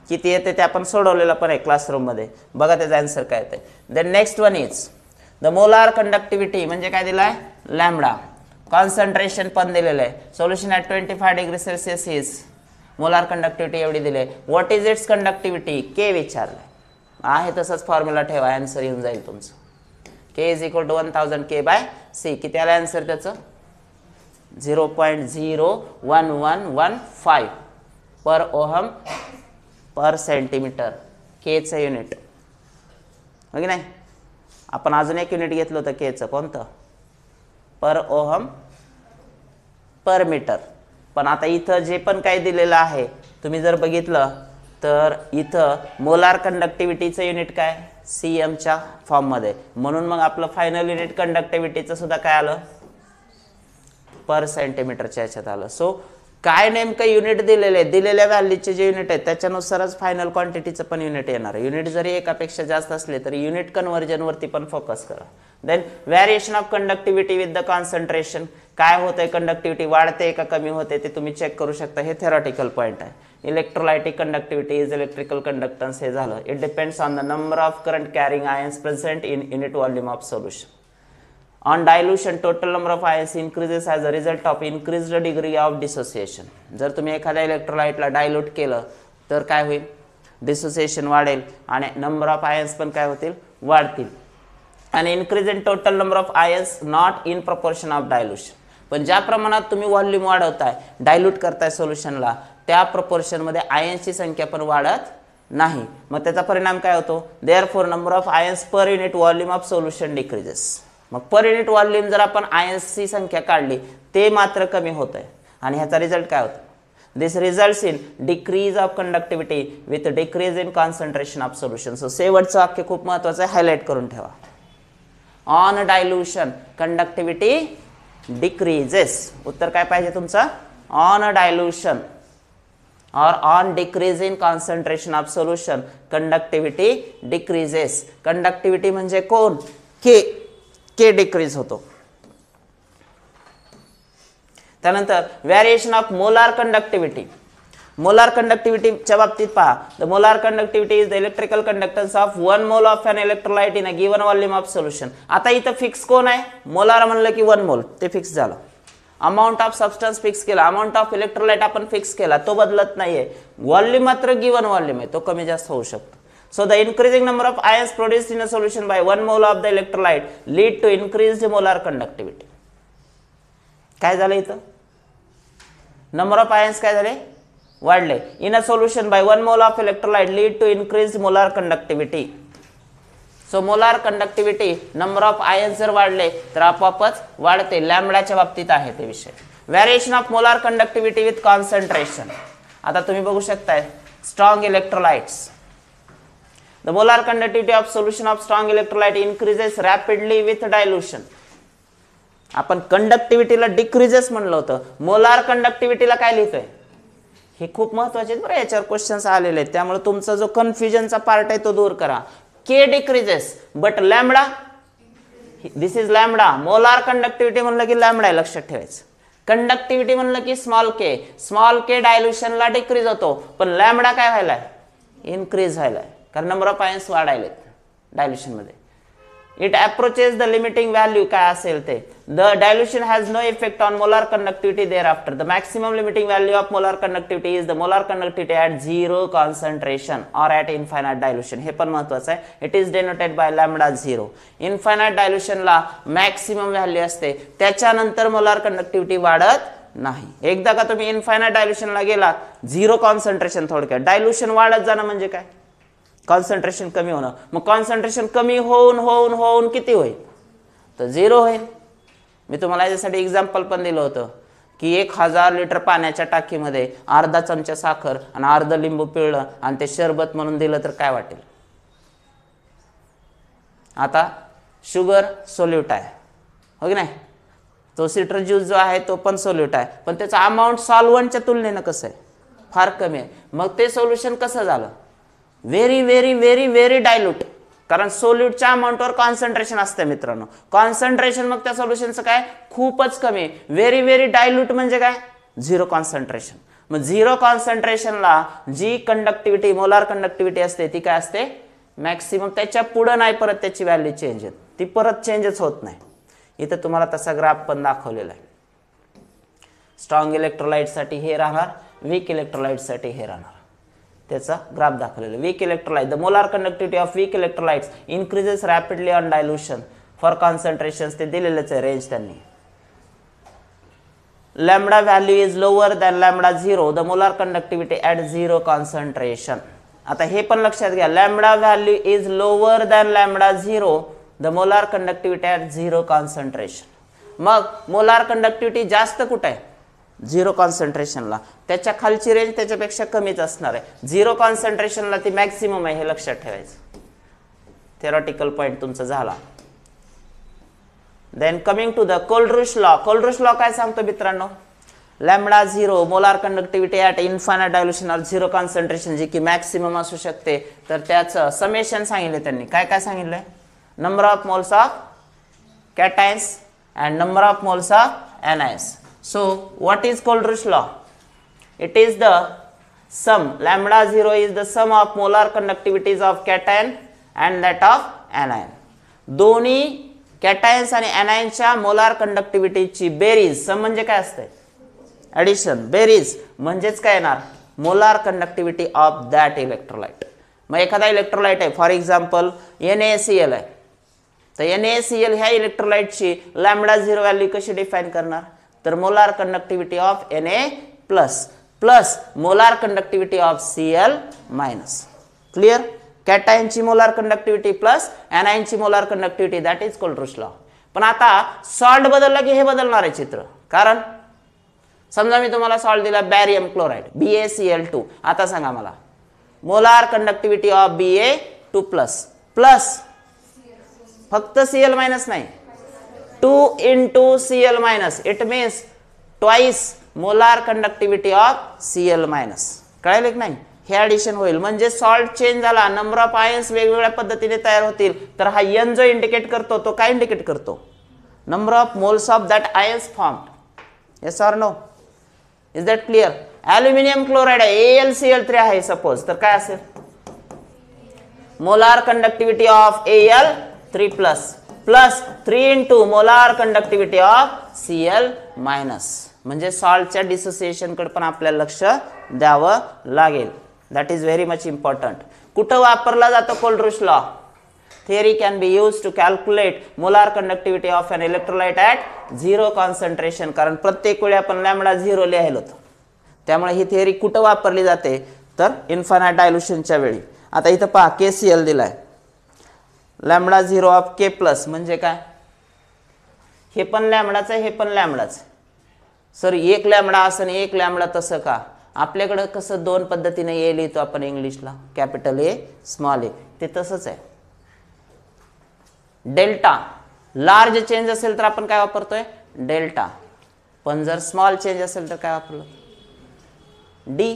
किती येते ते आपण सोडवलेलं पण आहे क्लासरूम मध्ये, बघा त्याचा आन्सर काय येते. Then next one is the molar conductivity म्हणजे काय दिलाय, लॅम्बडा. कॉन्सन्ट्रेशन पण दिलेलं आहे, solution at 25 degree Celsius is, molar conductivity एवढी दिली. What is its conductivity, K विचारलंय, आहे तसंच फॉर्म्युला ठेवा, आन्सर येऊन जाईल तुमचं. K is equal to 1000 K/C. किती आलं आन्सर त्याचं, 0.01115 पर ओहम पर सेंटीमीटर, Kचं युनिट, हो की नाही. आपण अजून एक युनिट घेतलं होतं Kचं, कोणतं, पर ओहम पर मीटर. पण आता इथं जे पण काही दिलेलं आहे तुम्ही जर बघितलं तर इथं मोलार कंडक्टिव्हिटीचं युनिट काय, CMच्या फॉर्ममध्ये, म्हणून मग आपलं फायनल युनिट कंडक्टिव्हिटीचं सुद्धा काय आलं, पर सेंटीमीटरच्या ह्याच्यात आलं. सो काय नेमकं युनिट दिलेले, दिलेल्या व्हॅल्यूचे जे युनिट आहेत त्याच्यानुसारच फायनल क्वांटिटीचं पण युनिट येणार आहे. युनिट जरी एकापेक्षा जास्त असले तरी युनिट कन्व्हर्जनवरती पण फोकस करा. Then variation of conductivity with the concentration, काय होतंय, कंडक्टिव्हिटी वाढते का कमी होते ते तुम्ही चेक करू शकता. हे थेरॉटिकल पॉईंट आहे. Electrolytic conductivity is electrical conductance, हे झालं. It depends on the number of current carrying ions present in unit volume of solution. On dilution, total number of ions increases as a result of increased degree of dissociation. जर तुम्ही एखाद्या इलेक्ट्रोलाइटला डायल्यूट केलं तर काय होईल, डिसोसिएशन वाढेल आणि नंबर ऑफ आयन्स पण काय होतील, वाढतील. आणि increase in total number of ions not in proportion of dilution. पण ज्या प्रमाणात तुम्ही व्हॉल्यूम वाढवताय, डायल्यूट करताय सोल्युशनला, त्या प्रपोर्शनमध्ये आयन्सची संख्या पण वाढत नाही. मग त्याचा परिणाम काय होतो, therefore number of ions per unit volume of solution decreases. मग पर युनिट व्हॉल्यूम जर आपण आयन्सची संख्या काढली ते मात्र कमी होत आहे. आणि ह्याचा रिझल्ट काय होतो, this results in decrease of conductivity with decrease in concentration of solution. So शेवटचं वाक्य खूप महत्त्वाचं आहे, हायलाइट करून ठेवा. On dilution conductivity decreases. उत्तर काय पाहिजे तुमचं, on dilution or on decrease in concentration of solution conductivity decreases. conductivity म्हणजे कोण, K डिक्रीज होतो. त्यानंतर variation of molar conductivity. Molar कंडक्टिव्हिटीच्या बाबतीत पहा, the molar conductivity is the electrical conductance of 1 mole of an electrolyte in a given volume of solution. आता इथं फिक्स कोण आहे, मोलार म्हणलं की 1 मोल, ते फिक्स झालं. अमाऊंट ऑफ सबस्टन्स फिक्स केला, अमाऊंट ऑफ इलेक्ट्रोलाइट आपण फिक्स केला, तो बदलत नाहीये. व्हॉल्यूम मात्र गिवन व्हॉल्यूम आहे, तो कमी जास्त होऊ शकतो. So the increasing number of ions produced in a solution by 1 mole of the electrolyte lead to increased molar conductivity. काय झालं इथं, नंबर ऑफ आयन्स काय झाले, वाढले. In a solution by 1 mole of electrolyte lead to increased molar conductivity. So molar conductivity, number of ions जर वाढले तर आपोआपच वाढते. लॅम्बडाच्या बाबतीत आहे ते विषय. Variation of molar conductivity with concentration. आता तुम्ही बघू शकताय strong electrolytes. The molar conductivity of solution of strong electrolyte increases rapidly with dilution. आपण कंडक्टिव्हिटीला डिक्रीजेस म्हणलं होतं, मोलार कंडक्टिव्हिटीला काय लिहितोय, हे खूप महत्त्वाचे बरं, याच्यावर क्वेश्चन्स आलेले आहेत. त्यामुळे तुमचा जो कन्फ्युजनचा पार्ट आहे तो दूर करा. K decreases but lambda, this is lambda. Molar conductivity म्हणलं की लॅम्बडा लक्षात ठेवायचं. कंडक्टिव्हिटी म्हणलं की स्मॉल के डायल्युशनला डिक्रीज होतो, पण लॅम्बडा काय व्हायलाय, इन्क्रीज व्हायलाय, कारण नंबर ऑफ आयन्स वाढायलेत डायल्युशन मध्ये. It approaches the limiting value काय असेल ते. The dilution has no effect on molar conductivity thereafter. The maximum limiting value of molar conductivity is the molar conductivity at zero concentration or at infinite dilution. हे पण महत्वाचं आहे. It is denoted by lambda zero. Infinite डायल्युशनला मॅक्सिमम व्हॅल्यू असते, त्याच्यानंतर मोलार कंडक्टिव्हिटी वाढत नाही. एकदा का तुम्ही इन्फायनाइट डायल्युशनला गेला, झिरो कॉन्सन्ट्रेशन, थोडक्यात डायल्युशन वाढत जाणं म्हणजे काय, कॉन्सन्ट्रेशन कमी होणं. मग कॉन्सन्ट्रेशन कमी होऊन होऊन होऊन किती होईल, तर झिरो होईल. मी तुम्हाला याच्यासाठी एक्झाम्पल पण दिलं होतं की 1000 लिटर पाण्याच्या टाकीमध्ये अर्धा चमचा साखर आणि अर्ध लिंबू पिळलं आणि ते शरबत म्हणून दिलं तर काय वाटेल. आता शुगर सोल्यूट आहे, हो की नाही, तो सिट्रस ज्यूस जो आहे तो पण सोल्यूट आहे, पण त्याचा अमाऊंट सॉल्व्हंटच्या तुलनेनं कसं आहे, फार कमी आहे. मग ते सोल्युशन कसं झालं, very very very very dilute, कारण सोल्यूटच्या अमाऊंटवर कॉन्सन्ट्रेशन असते मित्रांनो. कॉन्सन्ट्रेशन मग त्या सोल्युशनचं काय, खूपच कमी. व्हेरी व्हेरी डायल्यूट म्हणजे काय, झिरो कॉन्सन्ट्रेशन. मग झिरो कॉन्सन्ट्रेशनला जी कंडक्टिव्हिटी, मोलार कंडक्टिव्हिटी असते ती काय असते, मॅक्सिमम. त्याच्या पुढे नाही परत त्याची व्हॅल्यू चेंज होत, ती परत चेंजच होत नाही. इथं तुम्हाला तसा ग्राफ पण दाखवलेला आहे. स्ट्रॉंग इलेक्ट्रोलाइटसाठी हे राहणार, वीक इलेक्ट्रोलाइटसाठी हे राहणार. त्याचा ग्राफ दाखवलेला. Weak electrolyte, the molar conductivity of weak electrolytes increases rapidly on dilution for concentrations. ते दिलेलेच आहे रेंज त्यांनी. Lambda value is lower than lambda zero, the molar conductivity at zero concentration. आता हे पण लक्षात घ्या, lambda value is lower than lambda zero, the molar conductivity at zero concentration. मग मोलार कंडक्टिव्हिटी जास्त कुठे आहे, झिरो कॉन्सन्ट्रेशनला. त्याच्या खालची रेंज त्याच्यापेक्षा कमीच असणार आहे. झिरो कॉन्सन्ट्रेशनला ती मॅक्सिमम आहे, हे लक्षात ठेवायचं. थेरॉटिकल पॉईंट तुमचा झाला. देन कमिंग टू द कोलब्रुश लॉ. कोलब्रुश लॉ काय सांगतो मित्रांनो, lambda zero, molar conductivity at infinite dilution or zero concentration, जी की मॅक्सिमम असू शकते, तर त्याचं समेशन सांगितले त्यांनी. काय काय सांगितलंय, number of moles of cations and number of moles of anions. So what is Kohlrausch law? It is the sum, lambda 0 is the sum of molar conductivities of cation and that of anion. दोन्ही कॅटायन्स आणि एनायनच्या मोलार कंडक्टिव्हिटीची बेरीज. सम म्हणजे काय असते, ॲडिशन. बेरीज म्हणजेच काय येणार, molar conductivity of that electrolyte. मग एखादा इलेक्ट्रोलाइट आहे, फॉर एक्झाम्पल NaCl आहे, तर NaCl ह्या इलेक्ट्रोलाइटची लॅम्बडा 0 व्हॅल्यू कशी डिफाईन करणार, तर molar conductivity of Na plus molar conductivity of Cl minus. Clear, कॅटायनची मोलार कंडक्टिव्हिटी प्लस एनायनची मोलार कंडक्टिव्हिटी, दॅट इज कोलब्रुश लॉ. पण आता सॉल्ट बदलला की हे बदलणार आहे चित्र. कारण समजा मी तुम्हाला सॉल्ट दिला बॅरियम क्लोराइड BaCl2. आता सांगा मला molar conductivity of Ba2 plus फक्त Cl मायनस नाही, 2 into Cl minus, it means twice molar conductivity of Cl minus. कळलं की नाही, हे ऍडिशन होईल. म्हणजे सॉल्ट चेंज झाला, नंबर ऑफ आयन्स वेगवेगळ्या पद्धतीने तयार होतील. तर हा N जो इंडिकेट करतो तो काय इंडिकेट करतो, number of moles of that ions formed. Yes or no, is that clear. Aluminium chloride आहे, AlCl3 आहे सपोज, तर काय असेल, molar conductivity of Al3 plus 3 into molar conductivity of Cl minus. म्हणजे सॉल्टच्या डिसोसिएशन कडे पण आपल्याला लक्ष द्यावं लागेल. That is very much important. कुठं वापरला जातो कोलब्रुश law, theory can be used to calculate molar conductivity of an electrolyte at zero concentration. कारण प्रत्येक वेळी आपण लॅम्बडा 0 लिहायला होतं, त्यामुळे ही थिअरी कुठं वापरली जाते, तर इन्फायनाइट डायल्युशनच्या वेळी. आता इथं पहा KCl दिलाय, लॅम्बडा 0 ऑफ K प्लस म्हणजे काय, हे पण लॅम्बडाच आहे, हे पण लॅम्बडाच. सर एक लॅम्बडा असं आणि एक लॅम्बडा तसं का, आपल्याकडं कसं दोन पद्धतीने ए लिहितो आपण इंग्लिशला, कॅपिटल ए स्मॉल ए, ते तसंच आहे. डेल्टा लार्ज चेंज असेल तर आपण काय वापरतोय, डेल्टा. पण जर स्मॉल चेंज असेल तर काय वापरलं, डी.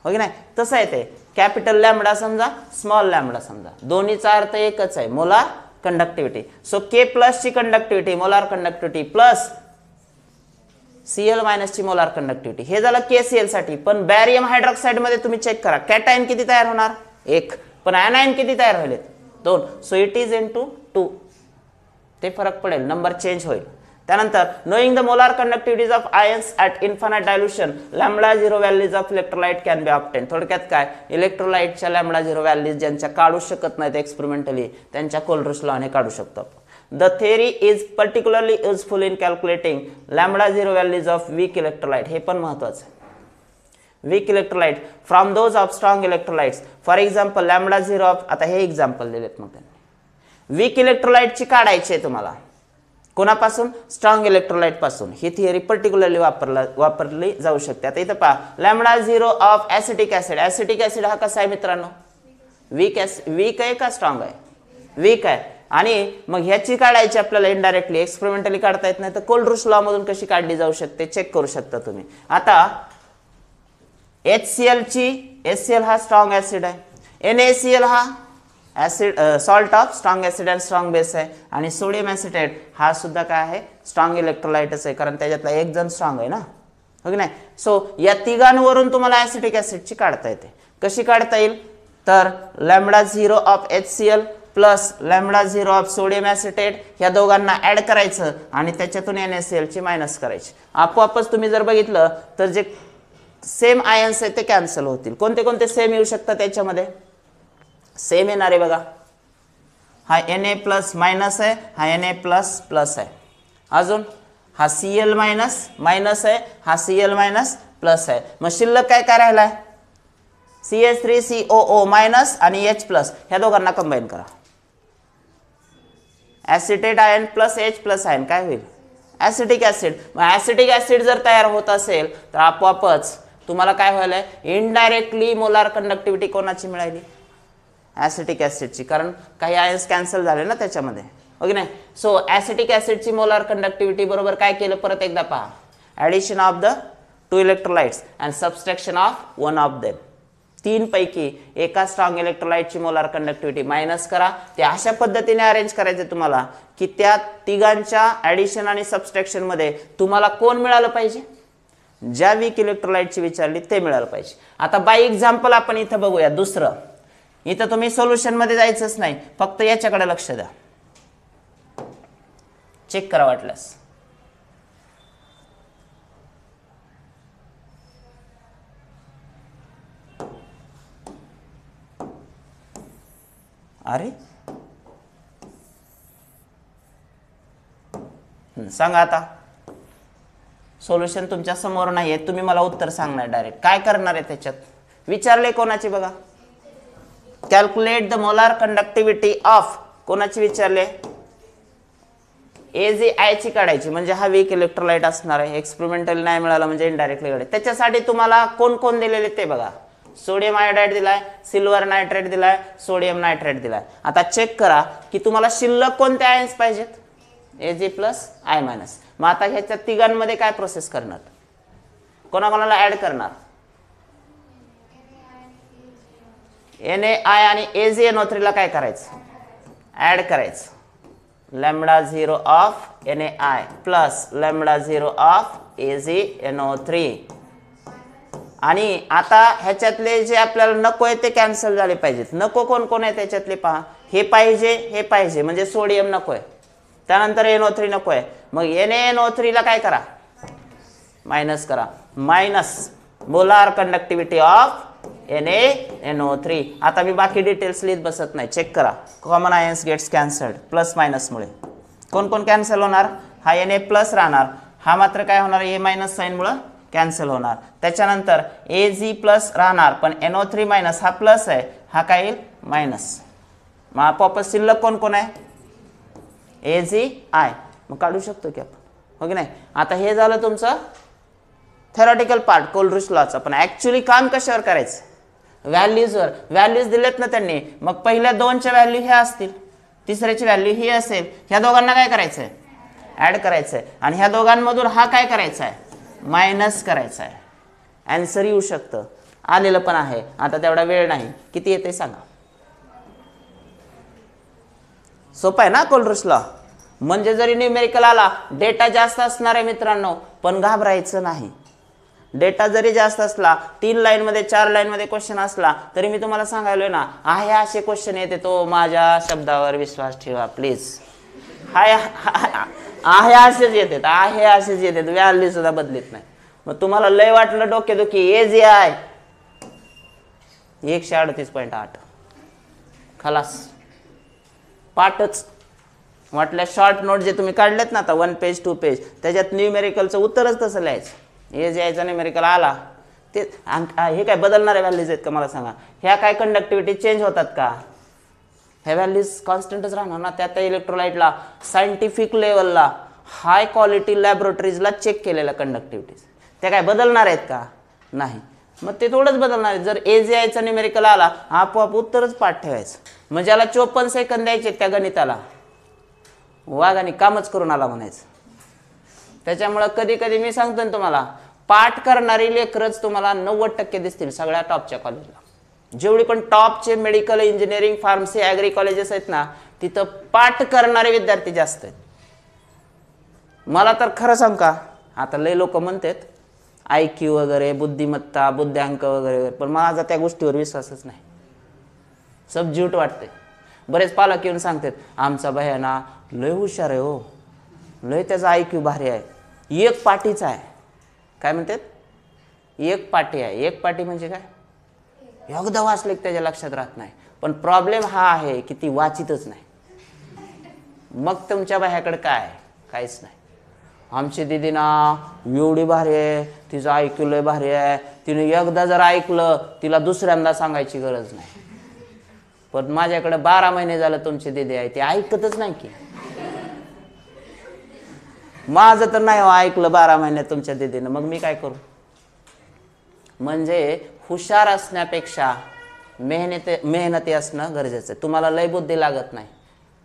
हो की नाही, तसं आहे ते. कॅपिटल लॅम्बडा समजा, स्मॉल लॅम्बडा समजा, दोन्हीचा अर्थ एकच आहे, molar conductivity. So K plus ची conductivity, molar conductivity plus Cl मायनसची मोलार कंडक्टिव्हिटी. हे झालं KCl साठी. पण बॅरियम हायड्रॉक्साइड मध्ये तुम्ही चेक करा, कॅटायन किती तयार होणार 1, पण ऍनायन किती तयार होईल 2. So it is into 2. ते फरक पडेल, नंबर चेंज होईल. त्यानंतर knowing the molar conductivities of ions at infinite dilution lambda 0 values of electrolyte can be obtain. थोडक्यात काय, इलेक्ट्रोलाइटच्या लॅम्बडा 0 व्हॅल्यूज ज्यांच्या काढू शकत नाहीत एक्सपेरिमेंटली, त्यांच्या कोलरिस लॉने काढू शकतो. The theory is particularly useful in calculating lambda 0 values of weak electrolyte. हे पण महत्वाचं आहे. weak electrolyte from those of strong electrolytes. For example, lambda 0 of, आता हे एक्झाम्पल दिलेत मग त्यांनी. weak electrolyte ची काढायची आहे तुम्हाला. कोणापासून? स्ट्रॉंग इलेक्ट्रोलाइट पासून. ही थिअरी पर्टिक्युलरली वापरली जाऊ शकते. आता इथं पहा, lambda 0 of acetic acid. Acetic acid हा कसा आहे मित्रांनो? वीक आहे का स्ट्रॉंग आहे? वीक आहे. आणि मग ह्याची काढायची आपल्याला इनडायरेक्टली, एक्सपेरिमेंटली काढता येत नाही, तर कोलरिस लॉ मधून कशी काढली जाऊ शकते चेक करू शकता तुम्ही. आता HCl ची, HCl हा स्ट्रॉंग ऍसिड आहे, NaCl हा acid salt of strong acid and strong base आहे, आणि सोडियम ऍसिटेट हा सुद्धा काय आहे? स्ट्रॉंग इलेक्ट्रोलाइटच आहे, कारण त्याच्यातला एक जण स्ट्रॉंग आहे ना, हो की नाही. सो या तिघांवरून तुम्हाला ऍसिटिक ऍसिडची काढता येते. कशी काढता येईल? तर lambda 0 of HCl plus lambda 0 of sodium acetate ह्या दोघांना ऍड करायचं आणि त्याच्यातून NaCl ची मायनस करायची. आपोआपच तुम्ही जर बघितलं तर जे सेम आयन्स आहेत ते कॅन्सल होतील. कोणते कोणते सेम येऊ शकतात त्याच्यामध्ये? सेम येणार आहे बघा, हा Na प्लस मायनस आहे, हा Na प्लस प्लस आहे. अजून हा Cl मायनस मायनस आहे, हा Cl मायनस प्लस आहे. मग शिल्लक काय काय राहिलाय? CH3COO मायनस आणि H प्लस, ह्या दोघांना कंबाईन करा. Acetate ion plus H plus ion काय होईल? Acetic acid. मग ऍसिटिक ऍसिड जर तयार होत असेल तर आपोआपच तुम्हाला काय व्हायलंय? इनडायरेक्टली मोलार कंडक्टिव्हिटी कोणाची मिळाली? ऍसिटिक ऍसिडची, कारण काही आयन्स कॅन्सल झाले ना त्याच्यामध्ये, हो की नाही. सो ऍसिटिक ऍसिडची मोलार कंडक्टिव्हिटी बरोबर काय केलं? परत एकदा पहा, addition of the 2 electrolytes and subtraction of 1 of them. 3 पैकी एका स्ट्रॉंग इलेक्ट्रोलाइटची मोलार कंडक्टिव्हिटी मायनस करा. ते अशा पद्धतीने अरेंज करायचे तुम्हाला की त्या तिघांच्या ऍडिशन आणि सबस्ट्रॅक्शन मध्ये तुम्हाला कोण मिळालं पाहिजे? ज्या वीक इलेक्ट्रोलाइटची विचारली ते मिळालं पाहिजे. आता बाय एक्झाम्पल आपण इथं बघूया दुसरं. इथं तुम्ही सोल्युशन मध्ये जायचंच नाही, फक्त याच्याकडे लक्ष द्या, चेक करा वाटल्यास. अरे सांगा आता, सोल्युशन तुमच्या समोर नाही आहे, तुम्ही मला उत्तर सांगणार डायरेक्ट. काय करणार आहे त्याच्यात? विचारले कोणाची बघा, calculate the molar conductivity of, कोणाची विचारले? AgI ची काढायची, म्हणजे हा वीक इलेक्ट्रोलाइट असणार आहे. एक्सपेरिमेंटली नाही मिळाला म्हणजे इनडायरेक्टली काढायचं. त्याच्यासाठी तुम्हाला कोण कोण दिलेले ते बघा. सोडियम आयोडाइड दिलाय, सिल्वर नायट्रेट दिलाय, सोडियम नायट्रेट दिलाय. आता चेक करा की तुम्हाला शिल्लक कोणते आयन्स पाहिजेत? Ag plus I minus. मग आता ह्याच्या तिघांमध्ये काय प्रोसेस करणार? कोणाकोणाला ऍड करणार? NaI आणि AgNO3 ला काय करायचं? ऍड करायचं. Lambda 0 of NaI plus lambda 0 of AgNO3. आणि आता ह्याच्यातले जे आपल्याला नको आहे ते कॅन्सल झाले पाहिजेत. नको कोण कोण आहे त्याच्यातले पहा, हे पाहिजे, हे पाहिजे, म्हणजे सोडियम नको आहे, त्यानंतर NO3 नको आहे. मग NaNO3 ला काय करा? मायनस करा. Minus molar conductivity of NaNO3. आता मी बाकी डिटेल्स लिहित बसत नाही, चेक करा. Common ions gets cancelled plus minus मुळे. कोण कोण कॅन्सल होणार? हा Na प्लस राहणार, हा मात्र काय होणार? A मायनस साइन मुळे कॅन्सल होणार. त्याच्यानंतर Ag प्लस राहणार, पण NO3 मायनस हा प्लस आहे, हा काय येईल? मायनस. मग आपोआप शिल्लक कोण कोण आहे? AgI. मग काढू शकतो की आपण, हो की नाही. आता हे झालं तुमचं थेरॉटिकल पार्ट कोलरिस लॉचा. पण ऍक्च्युली काम कशावर करायचं? व्हॅल्यूजवर. व्हॅल्यूज दिलेत ना त्यांनी, मग पहिल्या 2च्या व्हॅल्यू ह्या असतील, तिसऱ्याची व्हॅल्यू ही असेल. ह्या दोघांना काय करायचंय? ऍड करायचंय. आणि ह्या दोघांमधून हा काय करायचा आहे? मायनस करायचा आहे. आन्सर येऊ शकतं, आलेलं पण आहे. आता तेवढा वेळ नाही. किती येते सांगा? सोपं आहे ना कोलरिस लॉ? म्हणजे जरी न्यूमेरिकल आला, डेटा जास्त असणार आहे मित्रांनो, पण घाबरायचं नाही. डेटा जरी जास्त असला, 3 लाईनमध्ये 4 लाईनमध्ये क्वेश्चन असला तरी मी तुम्हाला सांगायलोय ना, आहे असे क्वेश्चन येते तो माझ्या शब्दावर विश्वास ठेवा प्लीज. आहे असेच येतात, आहे असेच येतात, व्हॅल्यू सुद्धा बदलत नाही. मग तुम्हाला लय वाटलं डोकेदुखी, एजी आहे 138.8 खलास पाठच. म्हटलं शॉर्ट नोट जे तुम्ही काढलेत ना आता 1 पेज 2 पेज, त्याच्यात न्यूमेरिकलचं उत्तरच तसं लिहायचं. हे जे यायचं न्यूमेरिकल आला ते हे काय बदलणारे व्हॅल्यूज आहेत का मला सांगा? ह्या काय कंडक्टिव्हिटी चेंज होतात का? ह्या व्हॅल्यूज कॉन्स्टंटच राहणार ना. त्या इलेक्ट्रोलाइटला सायंटिफिक लेवलला हाय क्वालिटी लॅबोरेटरीजला चेक केलेल्या कंडक्टिव्हिटीज त्या काय बदलणार आहेत का? नाही. मग ते थोडंच बदलणार आहे. जर AGIचा न्यूमेरिकल आला आपोआप उत्तरच पाठ ठेवायचं. म्हणजे याला 54 सेकंद द्यायचे त्या गणिताला, वाघाने कामच करून आला म्हणायचं. त्याच्यामुळं कधी कधी मी सांगतो ना तुम्हाला, पाठ करणारी लेकरच तुम्हाला 90% दिसतील सगळ्या टॉपच्या कॉलेजला. जेवढी पण टॉपचे medical, engineering, pharmacy, agri colleges आहेत ना, तिथं पाठ करणारे विद्यार्थी जास्त आहेत. मला तर खरं सांग का, आता लय लोक म्हणतात IQ वगैरे, बुद्धिमत्ता, बुद्ध्यांक वगैरे, पण माझा त्या गोष्टीवर विश्वासच नाही. सब झूट वाटते. बरेच पालक येऊन सांगतात आमचा भैयाना लय हुशार आहे हो, लय त्याचा IQ भारी आहे, एक पाटीचा आहे. काय म्हणतात? एक पाटी आहे. एक पाटी म्हणजे काय? एकदा वाचले की त्याच्या लक्षात राहत नाही. पण प्रॉब्लेम हा आहे की ती वाचितच नाही. मग तुमच्या बाह्याकडे काय आहे? काहीच नाही. आमची दिदी ना एवढी भारी आहे, तिचं IQ लय भारी आहे, तिने एकदा जर ऐकलं तिला दुसऱ्यांदा सांगायची गरज नाही. पण माझ्याकडे 12 महिने झालं तुमची दिदी आहे, ती ऐकतच नाही की. माझं तर नाही हो ऐकलं 12 महिन्यात तुमच्या दिदीनं, मग मी काय करू? म्हणजे हुशार असण्यापेक्षा मेहनती असणं गरजेचं आहे. तुम्हाला लय बुद्धी लागत नाही.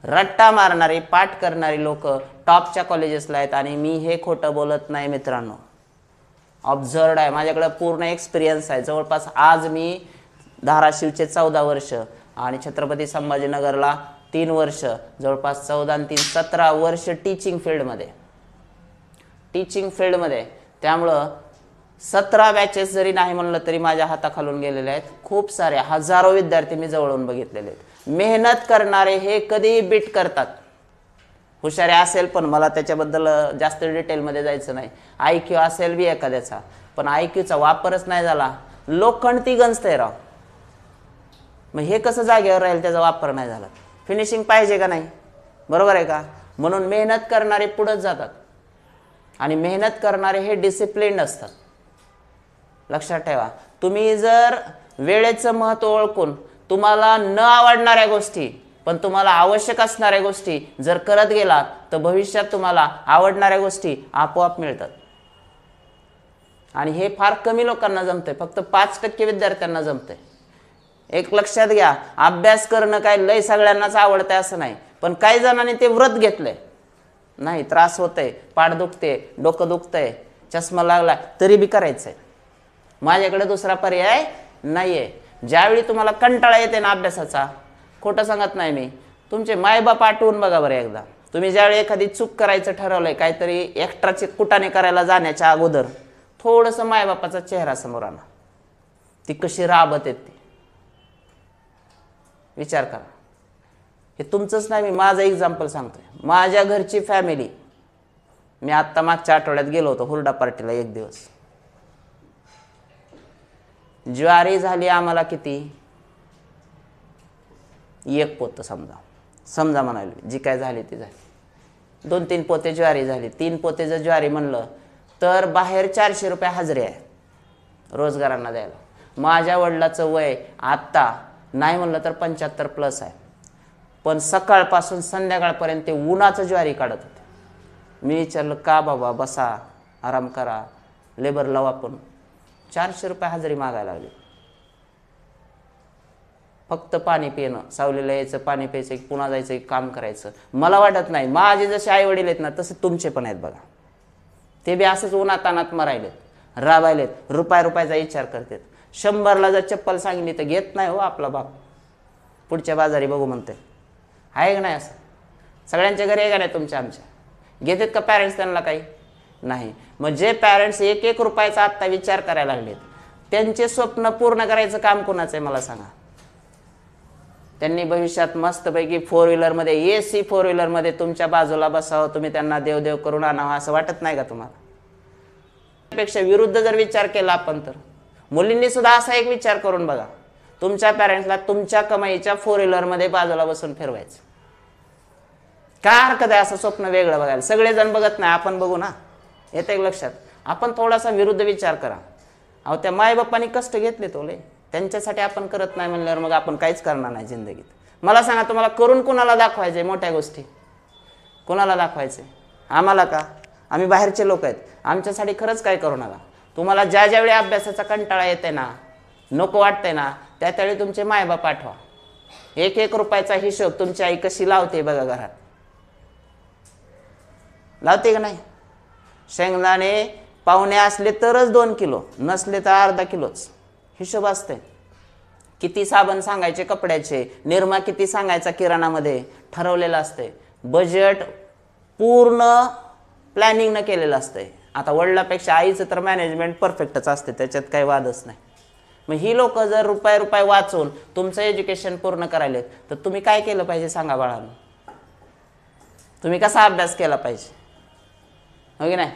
रट्टा मारणारी, पाठ करणारी लोक टॉपच्या कॉलेजेसला आहेत. आणि मी हे खोटं बोलत नाही मित्रांनो, ऑब्झर्वड आहे, माझ्याकडे पूर्ण एक्सपिरियन्स आहे. जवळपास आज मी धाराशिवचे 14 वर्ष आणि छत्रपती संभाजीनगरला 3 वर्ष, जवळपास 14 आणि 3 17 वर्ष टीचिंग फील्डमध्ये. त्यामुळं 17 बॅचेस जरी नाही म्हणलं तरी माझ्या हाताखालून गेलेले आहेत. खूप सारे हजारो विद्यार्थी मी जवळून बघितलेले आहेत. मेहनत करणारे हे कधीही बीट करतात. हुशारी असेल पण मला त्याच्याबद्दल जास्त डिटेलमध्ये जायचं नाही. IQ असेल बी एखाद्याचा, पण IQचा वापरच नाही झाला, लोखंड ती गंजतंय राव. मग हे कसं जागेवर राहील त्याचा वापर नाही झाला? फिनिशिंग पाहिजे का नाही? बरोबर आहे का? म्हणून मेहनत करणारे पुढेच जातात. आणि मेहनत करणारे हे डिसिप्लिन्ड असतात. लक्षात ठेवा, तुम्ही जर वेळेचं महत्त्व ओळखून तुम्हाला न आवडणाऱ्या गोष्टी पण तुम्हाला आवश्यक असणाऱ्या गोष्टी जर करत गेलात तर भविष्यात तुम्हाला आवडणाऱ्या गोष्टी आपोआप मिळतात. आणि हे फार कमी लोकांना जमतंय, फक्त 5% विद्यार्थ्यांना जमतंय. एक लक्षात घ्या, अभ्यास करणं काय लय सगळ्यांनाच आवडतंय असं नाही, पण काही जणांनी ते व्रत घेतलंय. नाही, त्रास होतंय, पाठ दुखते, डोकं दुखतंय, चष्मा लागला तरी बी करायचंय. माझ्याकडे दुसरा पर्याय नाहीये. ज्यावेळी तुम्हाला कंटाळा येते ना अभ्यासाचा, खोटं सांगत नाही मी, तुमचे मायबाप आठवून बघा बरं एकदा. तुम्ही ज्यावेळी एखादी चूक करायचं ठरवलंय, काहीतरी एक्स्ट्राचे कुटाने करायला जाण्याच्या अगोदर थोडंसं मायबापाचा चेहरा समोर आणा, ती कशी राबत येते विचार करा. हे तुमचंच नाही, मी माझं एक्झाम्पल सांगतोय. माझ्या घरची फॅमिली, मी आत्ता मागच्या आठवड्यात गेलो होतो हुरडा पार्टीला 1 दिवस. ज्वारी झाली आम्हाला किती? 1 पोतं समजा म्हणाली, जी काय झाली ती झाली. 2-3 पोते ज्वारी झाली. 3 पोते जर ज्वारी म्हणलं तर बाहेर 400 रुपये हजरी आहे रोजगारांना द्यायला. माझ्या वडिलाचं वय आत्ता नाही म्हणलं तर 75+ आहे, पण सकाळपासून संध्याकाळपर्यंत ते उन्हाचं ज्वारी काढत होते. मी विचारलं का बाबा, बसा आराम करा, लेबर लावा, पण 400 रुपये हजेरी मागायला लागली. फक्त पाणी पिणं, सावलीला यायचं, पाणी प्यायचं, पुन्हा जायचं, काम करायचं. मला वाटत नाही माझे जसे आई वडील आहेत ना तसे तुमचे पण आहेत बघा. ते बी असंच उन्हातानात मरायलेत, राबायलेत, रुपयाचा विचार करतात. 100ला जर चप्पल सांगितली तर घेत नाही हो आपला बाप, पुढच्या बाजारी बघू म्हणते. आहे का नाही असं? सगळ्यांच्या घरी आहे का नाही तुमच्या आमच्या? घेतात का पॅरेंट्स त्यांना काही? नाही. मग जे पॅरेंट्स 1-1 रुपयाचा आत्ता विचार करायला लागलेत त्यांचे स्वप्न पूर्ण करायचं काम कोणाचं आहे मला सांगा? त्यांनी भविष्यात मस्तपैकी 4 व्हीलरमध्ये AC 4 व्हीलरमध्ये तुमच्या बाजूला बसावं, तुम्ही त्यांना देव करून आणावं असं वाटत नाही का तुम्हाला? पेक्षा विरुद्ध जर विचार केला आपण तर मुलींनी सुद्धा असा एक विचार करून बघा, तुमच्या पॅरेंट्सला तुमच्या कमाईच्या 4 व्हीलरमध्ये बाजूला बसून फिरवायचं. काय हरकत आहे असं स्वप्न वेगळं बघायला? सगळेजण बघत नाही, आपण बघू ना. येतं एक लक्षात? आपण थोडासा विरुद्ध विचार करा. अहो त्या मायबापांनी कष्ट घेतले तोले, त्यांच्यासाठी आपण करत नाही म्हणल्यावर मग आपण काहीच करणार नाही जिंदगीत. मला सांगा तुम्हाला करून कुणाला दाखवायचे मोठ्या गोष्टी? कुणाला दाखवायचे? आम्हाला का? आम्ही बाहेरचे लोक आहेत, आमच्यासाठी खरंच काय करू नका. तुम्हाला ज्या ज्यावेळी अभ्यासाचा कंटाळा येते ना, नको वाटतंय ना, त्यावेळी तुमचे मायबाप आठवा. 1-1 रुपयाचा हिशोब तुमची आई कशी लावते बघा घरात. लावते का नाही? शेंगदाणे पाहुणे असले तरच 2 किलो, नसले तर अर्धा किलोच हिशोब असते. किती साबण सांगायचे कपड्याचे, निरमा किती सांगायचा किराणामध्ये ठरवलेलं असते. बजेट पूर्ण प्लॅनिंग न केलेलं असते. आता वडिलापेक्षा आईचं तर मॅनेजमेंट परफेक्टच असते, त्याच्यात काही वादच नाही. मग ही लोक जर रुपये वाचून तुमचं एज्युकेशन पूर्ण करायलेत तर तुम्ही काय केलं पाहिजे सांगा बाळांनो? तुम्ही कसा अभ्यास केला पाहिजे? हो की नाही?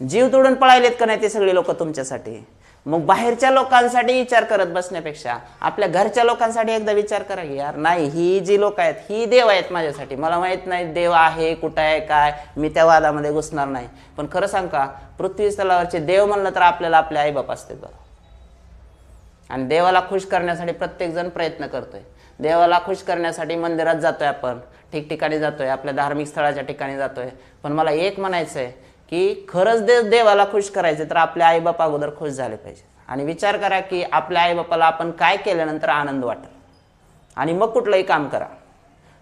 जीव तोडून पळायलेत का नाही ते सगळे लोक तुमच्यासाठी? मग बाहेरच्या लोकांसाठी विचार करत बसण्यापेक्षा आपल्या घरच्या लोकांसाठी एकदा विचार करा की यार नाही, ही जी लोक आहेत ही देव आहेत माझ्यासाठी. मला माहित नाही देव आहे कुठं आहे काय, मी त्या वादामध्ये घुसणार नाही. पण खरं सांग का, पृथ्वी स्थलावरचे देव म्हणलं तर आपल्याला आपले आईबाप असतात बघा. आणि देवाला खुश करण्यासाठी प्रत्येक जण प्रयत्न करतोय. देवाला खुश करण्यासाठी मंदिरात जातोय, आपण ठिकठिकाणी जातोय, आपल्या धार्मिक स्थळाच्या ठिकाणी जातोय. पण मला एक म्हणायचं आहे की खरंच देवाला खुश करायचे तर आपले आईबाप अगोदर खुश झाले पाहिजे. आणि विचार करा की आपल्या आईबापाला आपण काय केल्यानंतर आनंद वाटेल आणि मग कुठलंही काम करा.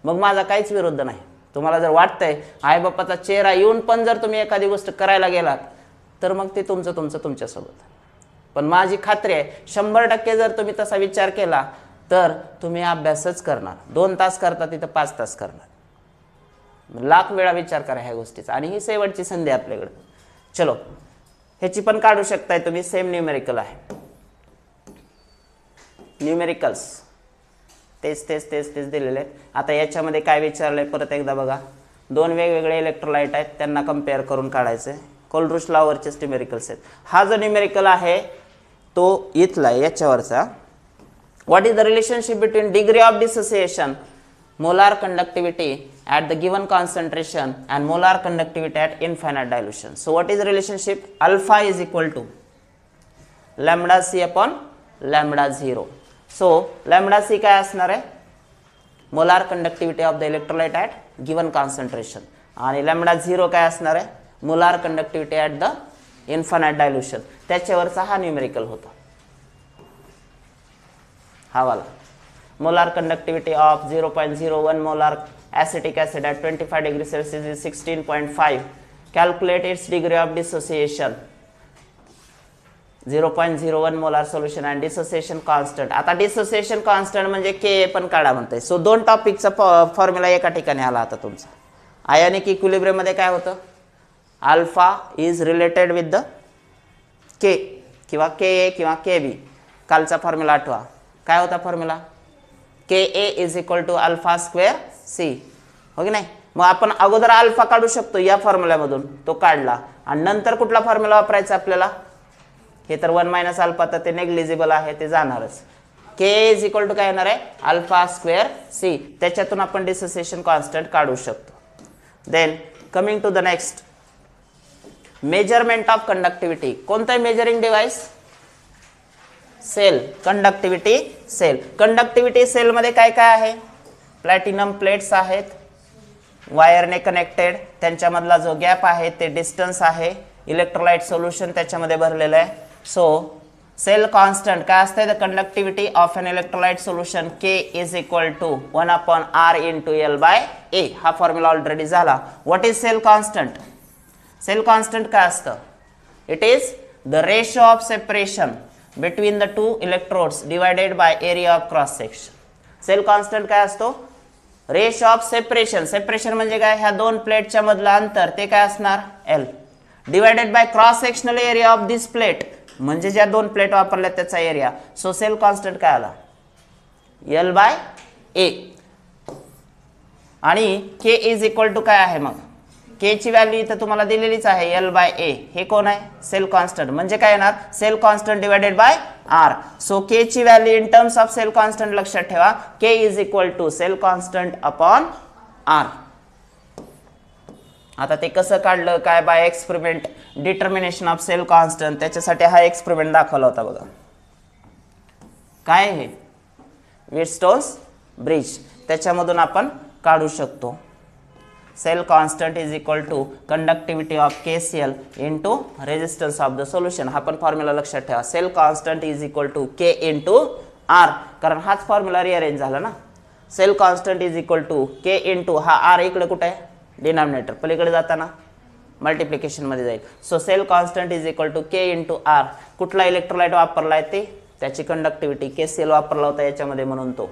मग माझा काहीच विरोध नाही. तुम्हाला जर वाटतंय आईबापाचा चेहरा येऊन पण जर तुम्ही एखादी गोष्ट करायला गेलात तर मग ते तुमच्यासोबत. पण माझी खात्री आहे 100% जर तुम्ही तसा विचार केला तर तुम्ही अभ्यासच करणार. 2 तास करता तिथं 5 तास करणार. लाख वेळा विचार करा ह्या गोष्टीचा. आणि ही शेवटची संधी आपल्याकडे. चलो ह्याची पण काढू शकताय तुम्ही. सेम न्यूमेरिकल आहे. न्यूमेरिकल्स तेच दिलेले आहेत. आता याच्यामध्ये काय विचारलंय परत एकदा बघा. 2 वेगवेगळे इलेक्ट्रोलाइट आहेत, त्यांना कम्पेअर करून काढायचे. कोलरुश लॉवरचेच न्यूमेरिकल्स आहेत. हा जो न्यूमेरिकल आहे तो इथला याच्यावरचा. What is the relationship between degree of dissociation, molar conductivity at the given concentration and molar conductivity at infinite dilution? So what is the relationship? Alpha is equal to lambda c upon lambda 0. So lambda c काय असणार आहे? molar conductivity of the electrolyte at given concentration. आणि lambda 0 काय असणार आहे? molar conductivity at the infinite dilution. त्याच्यावरचा हा न्यूमेरिकल होता. हा वाला molar conductivity of 0.01 molar acetic acid at 25 degrees Celsius is 16.5. Calculate its degree of dissociation. 0.01 molar solution and dissociation constant. आता dissociation constant म्हणजे Ka पण काढा म्हणतंय. सो 2 टॉपिकचा फॉर्म्युला एका ठिकाणी आला आता तुमचा. आयोनिक इक्विलिब्रियम मध्ये काय होतं? Alpha is related with the K किंवा Ka किंवा Kb. कालचा फॉर्म्युला आठवा. काय होता formula? Ka is equal to alpha square C. हो की नाही? मग आपण अगोदर अल्फा काढू शकतो या फॉर्म्युल्यामधून, तो काढला. आणि नंतर कुठला फॉर्म्युला वापरायचा आपल्याला? हे तर 1 - अल्फा तर ते नेग्लिजिबल आहे, ते जाणारच. Ka इज इक्वल टू काय येणार आहे? Alpha square C. त्याच्यातून आपण डिसोसिएशन कॉन्स्टंट काढू शकतो. Then coming to the next, measurement of conductivity. कोणता measuring device? Cell. Conductivity cell. Conductivity cell मध्ये काय काय आहे? प्लॅटिनम प्लेट्स आहेत, वायरने कनेक्टेड. त्यांच्यामधला जो गॅप आहे ते डिस्टन्स आहे. इलेक्ट्रोलाइट सोल्युशन त्याच्यामध्ये भरलेलं आहे. सो सेल कॉन्स्टंट काय असते? The conductivity of an electrolyte solution K is equal to 1/R into L/A. हा फॉर्म्युला ऑलरेडी झाला. What is cell constant? Cell constant काय असतं? It is the ratio of separation between the 2 electrodes divided by area of cross section. Cell constant काय असतो? रेश ऑफ सेपरेशन, सेपरेशन म्हणजे काय, ह्या दोन प्लेटच्या मधलं अंतर ते काय असणार L, divided by cross sectional area of this plate, म्हणजे ज्या दोन प्लेट वापरल्या त्याचा एरिया. सो सेल कॉन्स्टंट काय आला L/A. आणि K इज इक्वल टू काय आहे, मग K ची व्हॅल्यू इथं तुम्हाला दिलेलीच आहे L/A. हे कोण आहे, सेल कॉन्स्टंट, म्हणजे काय येणार cell constant divided by R. So K ची value in terms of cell constant लक्षात ठेवा, K is equal to cell constant upon R. आता ते कसं काढलं काय, by experiment determination of cell constant, त्याच्यासाठी हा एक्सपेरिमेंट दाखवला होता बघा. काय हे व्हीटस्टोन्स ब्रिज, त्याच्यामधून आपण काढू शकतो. Cell constant is equal to conductivity of KCl into resistance of the solution. हा पण फॉर्म्युला लक्षात ठेवा, cell constant is equal to K into R, कारण हाच फॉर्म्युला रिअरेंज झाला ना. Cell constant is equal to K into हा R इकडे कुठे आहे डिनॉमिनेटर, पलीकडे जाताना मल्टिप्लिकेशन मध्ये जाईल. So cell constant is equal to K into R. कुठला इलेक्ट्रोलाइट वापरलाय ते, त्याची कंडक्टिव्हिटी KCl वापरला होता याच्यामध्ये म्हणून तो.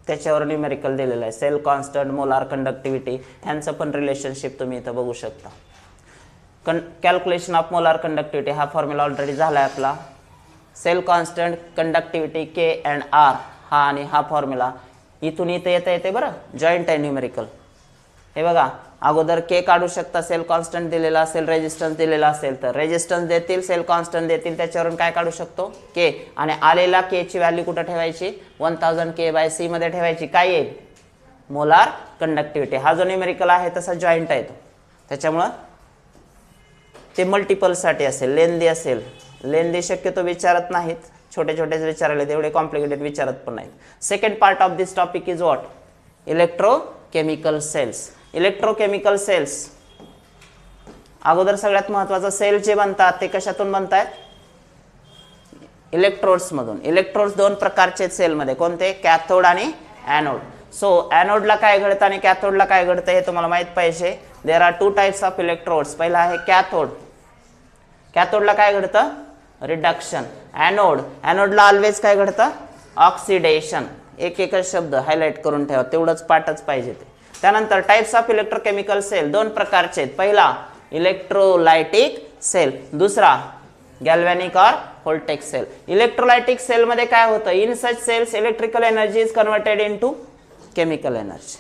त्याच्यावर न्यूमेरिकल दिलेलं आहे, सेल कॉन्स्टंट मोलार कंडक्टिव्हिटी, ह्यांचं पण रिलेशनशिप तुम्ही इथं बघू शकता. कॅल्क्युलेशन ऑफ मोलार कंडक्टिव्हिटी हा फॉर्म्युला ऑलरेडी झाला आहे आपला. Cell constant conductivity K and R हा आणि हा फॉर्म्युला इथून इथं येते बरं, जॉईंट आहे न्यूमेरिकल. हे बघा, अगोदर K काढू शकता, सेल कॉन्स्टंट दिलेला असेल, रेजिस्टन्स दिलेला असेल तर रेजिस्टन्स देतील, सेल कॉन्स्टंट देतील, त्याच्यावरून काय काढू शकतो K. आणि आलेला K ची व्हॅल्यू कुठं ठेवायची 1000 K/C मध्ये ठेवायची. काय येईल मोलार कंडक्टिव्हिटी. हा जो न्यूमेरिकल आहे तसा जॉईंट आहे तो, त्याच्यामुळं ते मल्टिपलसाठी असेल, लेंदी असेल. लेंदी शक्यतो विचारत नाहीत, छोटे छोटेच विचारले, तेवढे कॉम्प्लिकेटेड विचारत पण नाहीत. Second part of this topic is what, electrochemical cells. Electrochemical cells अगोदर सगळ्यात महत्त्वाचं, सेल जे बनतात ते कशातून बनतात, इलेक्ट्रोड्स मधून. इलेक्ट्रोड्स दोन प्रकारचे सेल मध्ये, कोणते, कॅथोड आणि ॲनोड. सो ॲनोडला काय घडतं आणि कॅथोडला काय घडतं हे तुम्हाला माहित पाहिजे. There are two types of electrodes. पहिला आहे कॅथोड. कॅथोडला काय घडतं, रिडक्शन. ॲनोडला ऑलवेज काय घडतं, ऑक्सिडेशन. एक एकच शब्द हायलाइट करून ठेवा, तेवढंच पाठच पाहिजे ते. त्यानंतर टाइप्स ऑफ इलेक्ट्रोकेमिकल सेल दोन प्रकारचे आहेत. पहिला इलेक्ट्रोलायटिक सेल, दुसरा गॅल्व्हॅनिक और व्होल्टेक सेल. इलेक्ट्रोलायटिक सेल मध्ये काय होतं, in such cells electrical energy is converted into chemical energy.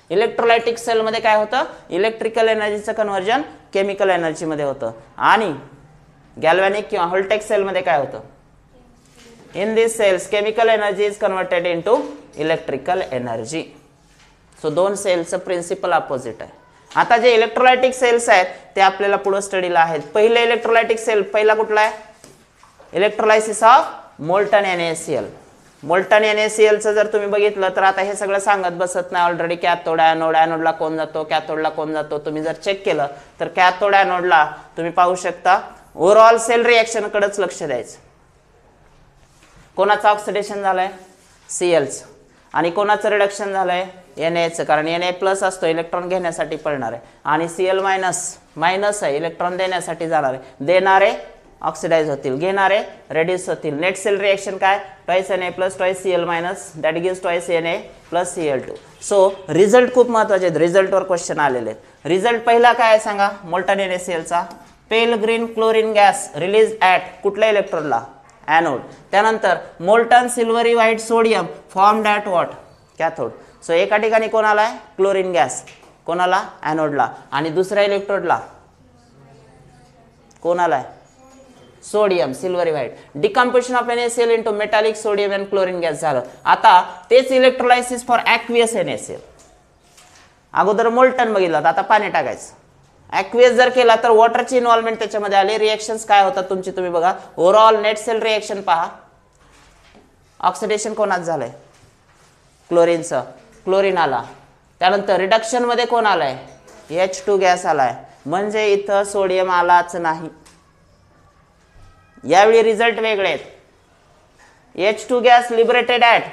Electrolytic cell मध्ये काय होतं, इलेक्ट्रिकल एनर्जीचं कन्वर्जन केमिकल एनर्जी मध्ये होतं. आणि गॅल्व्हॅनिक किंवा व्होल्टेक सेल मध्ये काय होतं, in this cells chemical energy is converted into electrical energy. So दोन सेलचं प्रिन्सिपल अपोजिट आहे. आता जे इलेक्ट्रोलायटिक सेल्स आहेत ते आपल्याला पुढे स्टडीला आहेत. पहिले इलेक्ट्रोलायटिक सेल पहिला कुठला आहे, electrolysis of molten NaCl. Molten NaClचं जर तुम्ही बघितलं तर आता हे सगळं सांगत बसत नाही, ऑलरेडी कॅथोड ॲनोड, ॲनोडला कोण जातो, कॅथोडला कोण जातो. तुम्ही जर चेक केलं तर कॅथोड ॲनोडला तुम्ही पाहू शकता ओव्हरऑल सेल रिएक्शन कडेच लक्ष द्यायचं. कोणाचं ऑक्सिडेशन झालंय, Clचं, आणि कोणाचं रिडक्शन झालंय, Na कारण Na+ असतो, इलेक्ट्रॉन घेण्यासाठी पडणार आहे, आणि Cl- मायनस आहे, इलेक्ट्रॉन देण्यासाठी जाणार आहे. देणारे ऑक्सिडाइज होतील, घेणारे रेड्यूस होतील. नेट सेल रिएक्शन काय, twice Na + twice Cl- that gives twice Na + Cl2. So result खूप महत्वाचे आहेत, रिझल्टवर क्वेश्चन आलेले आहेत. रिझल्ट पहिला काय आहे सांगा, मोल्टन NaClचा pale green chlorine gas release at कुठल्या इलेक्ट्रोडला, ॲनोड. त्यानंतर molten silvery white sodium formed at what, cathode. So एका ठिकाणी कोण आलाय, क्लोरीन गॅस, कोणाला, ॲनोडला, आणि दुसऱ्या इलेक्ट्रोडला कोण आलाय, sodium silvery white. Decomposition of NaCl into metallic sodium and chlorine gas झालं. आता तेच इलेक्ट्रोलायसिस फॉर ॲक्वियस NaCl. अगोदर मोल्टन बघितलं, आता पाणी टाकायचं. ॲक्वियस जर केला तर वॉटरची इन्व्हॉल्वमेंट त्याच्यामध्ये आले. रिएक्शन्स काय होतात तुमची तुम्ही बघा. ओव्हरऑल नेट सेल रिएक्शन पहा, ऑक्सिडेशन कोणाच झालंय, क्लोरीनचं, क्लोरीन आला. त्यानंतर रिडक्शन मध्ये कोण आलाय, H2 गॅस आलाय, म्हणजे इथं सोडियम आलाच नाही. यावेळी रिझल्ट वेगळे आहेत. H2 gas liberated at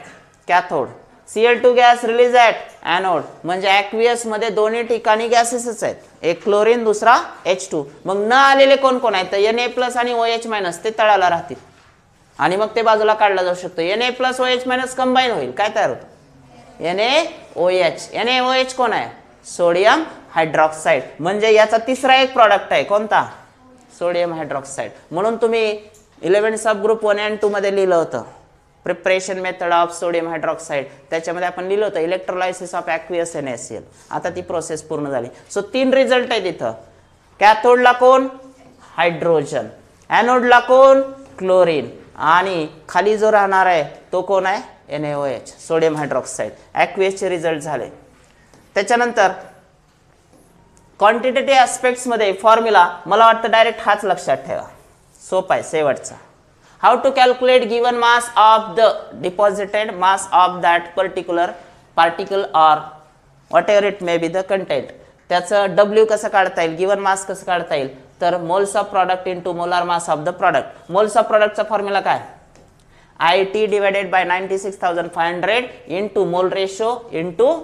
cathode, Cl2 gas release at anode. म्हणजे ॲक्वियस मध्ये दोन्ही ठिकाणी गॅसेसच आहेत, एक क्लोरीन दुसरा H2. मग न आलेले कोण कोण आहेत, Na+ आणि OH- ते तळाला राहतील. आणि मग ते बाजूला काढला जाऊ शकतो. Na+OH मायनस कंबाईन होईल, काय तयार होतं NaOH. NaOH कोण आहे? Sodium hydroxide. म्हणजे याचा तिसरा एक प्रॉडक्ट आहे, कोणता? Sodium hydroxide. म्हणून तुम्ही 11 सब ग्रुप 1 and 2 मध्ये लिहिलं होतं preparation method of sodium hydroxide. त्याच्यामध्ये आपण लिहिलं होतं इलेक्ट्रोलायसिस ऑफ ॲक्वियस NaCl. आता ती प्रोसेस पूर्ण झाली. सो 3 रिझल्ट आहे तिथं. कॅथोडला कोण? हायड्रोजन. ॲनोडला कोण? क्लोरीन. आणि खाली जो राहणार आहे तो कोण आहे? NaOH, sodium hydroxide. ॲक्वियसचे रिझल्ट झाले. त्याच्यानंतर क्वांटिटेटिव्ह ॲस्पेक्ट्समध्ये फॉर्म्युला मला वाटतं डायरेक्ट हाच लक्षात ठेवा, सोपा आहे शेवटचा. How to calculate given mass of the deposited mass of that particular particle or whatever it may be the content. त्याचं W कसं काढता येईल, गिवन मास कसं काढता येईल, तर moles of product into molar mass of the product. Moles of प्रॉडक्टचा फॉर्म्युला काय? IT divided by 96,500 into mole ratio into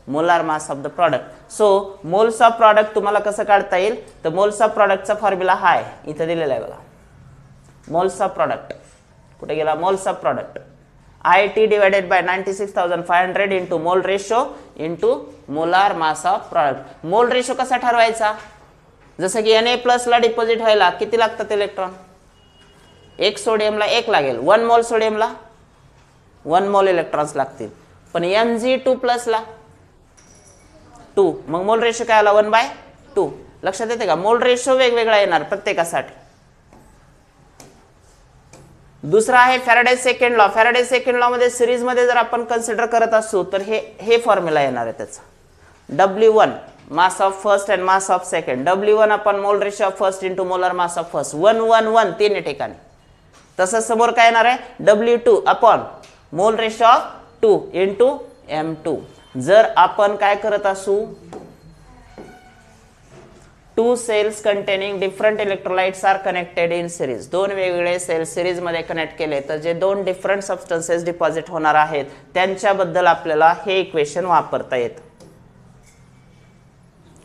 molar mass of the product. So moles of product तुम्हाला कसं काढता येईल, तर मोल्स ऑफ प्रॉडक्टचा फॉर्म्युला हा आहे, इथं दिलेला आहे बघा. मोल्स ऑफ प्रॉडक्ट कुठे गेला? Moles of product IT divided by 96,500 into mole ratio into molar mass of product. Mole ratio कसा ठरवायचा? जसं की Na+ ला डिपॉझिट व्हायला किती लागतात इलेक्ट्रॉन? 1 सोडियमला 1 लागेल. 1 मोल सोडियमला 1 मोल इलेक्ट्रॉन्स लागतील. पण Mg2+ ला 2. मग मोल रेशो काय आला? 1/2. लक्षात येते का? मोल रेशो वेगवेगळा येणार प्रत्येकासाठी. दुसरा आहे Faraday second law. Faraday second law मध्ये सिरीज मध्ये जर आपण कन्सिडर करत असू तर हे फॉर्म्युला येणार आहे त्याचा. W1 mass of first and mass of second. W1 upon mole ratio of first into molar mass of first. 1 1 1 तीन ठिकाणी. तसंच समोर काय येणार आहे? W2 upon mole ratio of 2 into M2. जर आपण काय करत असू, 2 cells containing different electrolytes are connected in series. 2 वेगवेगळे सेल सिरीज मध्ये कनेक्ट केले तर जे 2 डिफरंट सबस्टन्सेस डिपॉझिट होणार आहेत त्यांच्याबद्दल आपल्याला हे इक्वेशन वापरता येतं.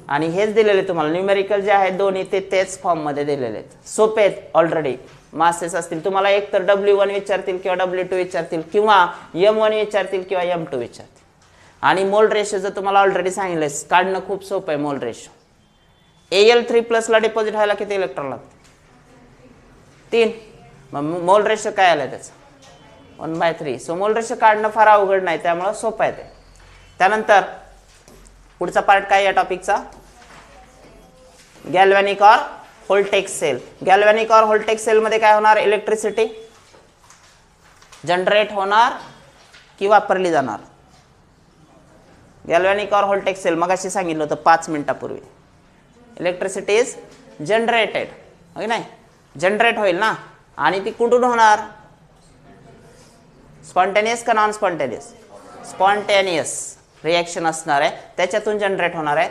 आणि हेच दिलेले तुम्हाला न्यूमेरिकल जे आहेत दोन्ही ते तेच फॉर्म मध्ये दिलेले आहेत. सोपे आहेत ऑलरेडी. मासेस असतील तुम्हाला एक तर W1 विचारतील किंवा W2 विचारतील किंवा M1 विचारतील किंवा M2 विचारतील. आणि मोल रेशो जर तुम्हाला ऑलरेडी सांगितलं काढणं खूप सोपं आहे. मोल रेशो Al3+ ला डिपॉझिट व्हायला किती इलेक्ट्रॉन लागते? 3. मग मोल रेशो काय आलाय त्याचा? 1/3. सो मोल रेशो काढणं फार अवघड नाही, त्यामुळे सोपं आहे ते. त्यानंतर पुढचा पार्ट काय या टॉपिकचा? Galvanic or voltaic cell. Galvanic or voltaic cell मध्ये काय होणार? इलेक्ट्रिसिटी जनरेट होणार की वापरली जाणार? गॅल्व्हॅनिक ऑर व्होल्टेक सेल मगाशी सांगितलं होतं 5 मिनिटापूर्वी. इलेक्ट्रिसिटी इज जनरेटेड, हो नाही? जनरेट होईल ना. आणि ती कुठून होणार? स्पॉन्टेनियस का नॉन स्पॉन्टेनियस? स्पॉन्टेनियस रिएक्शन असणार आहे, त्याच्यातून जनरेट होणार आहे.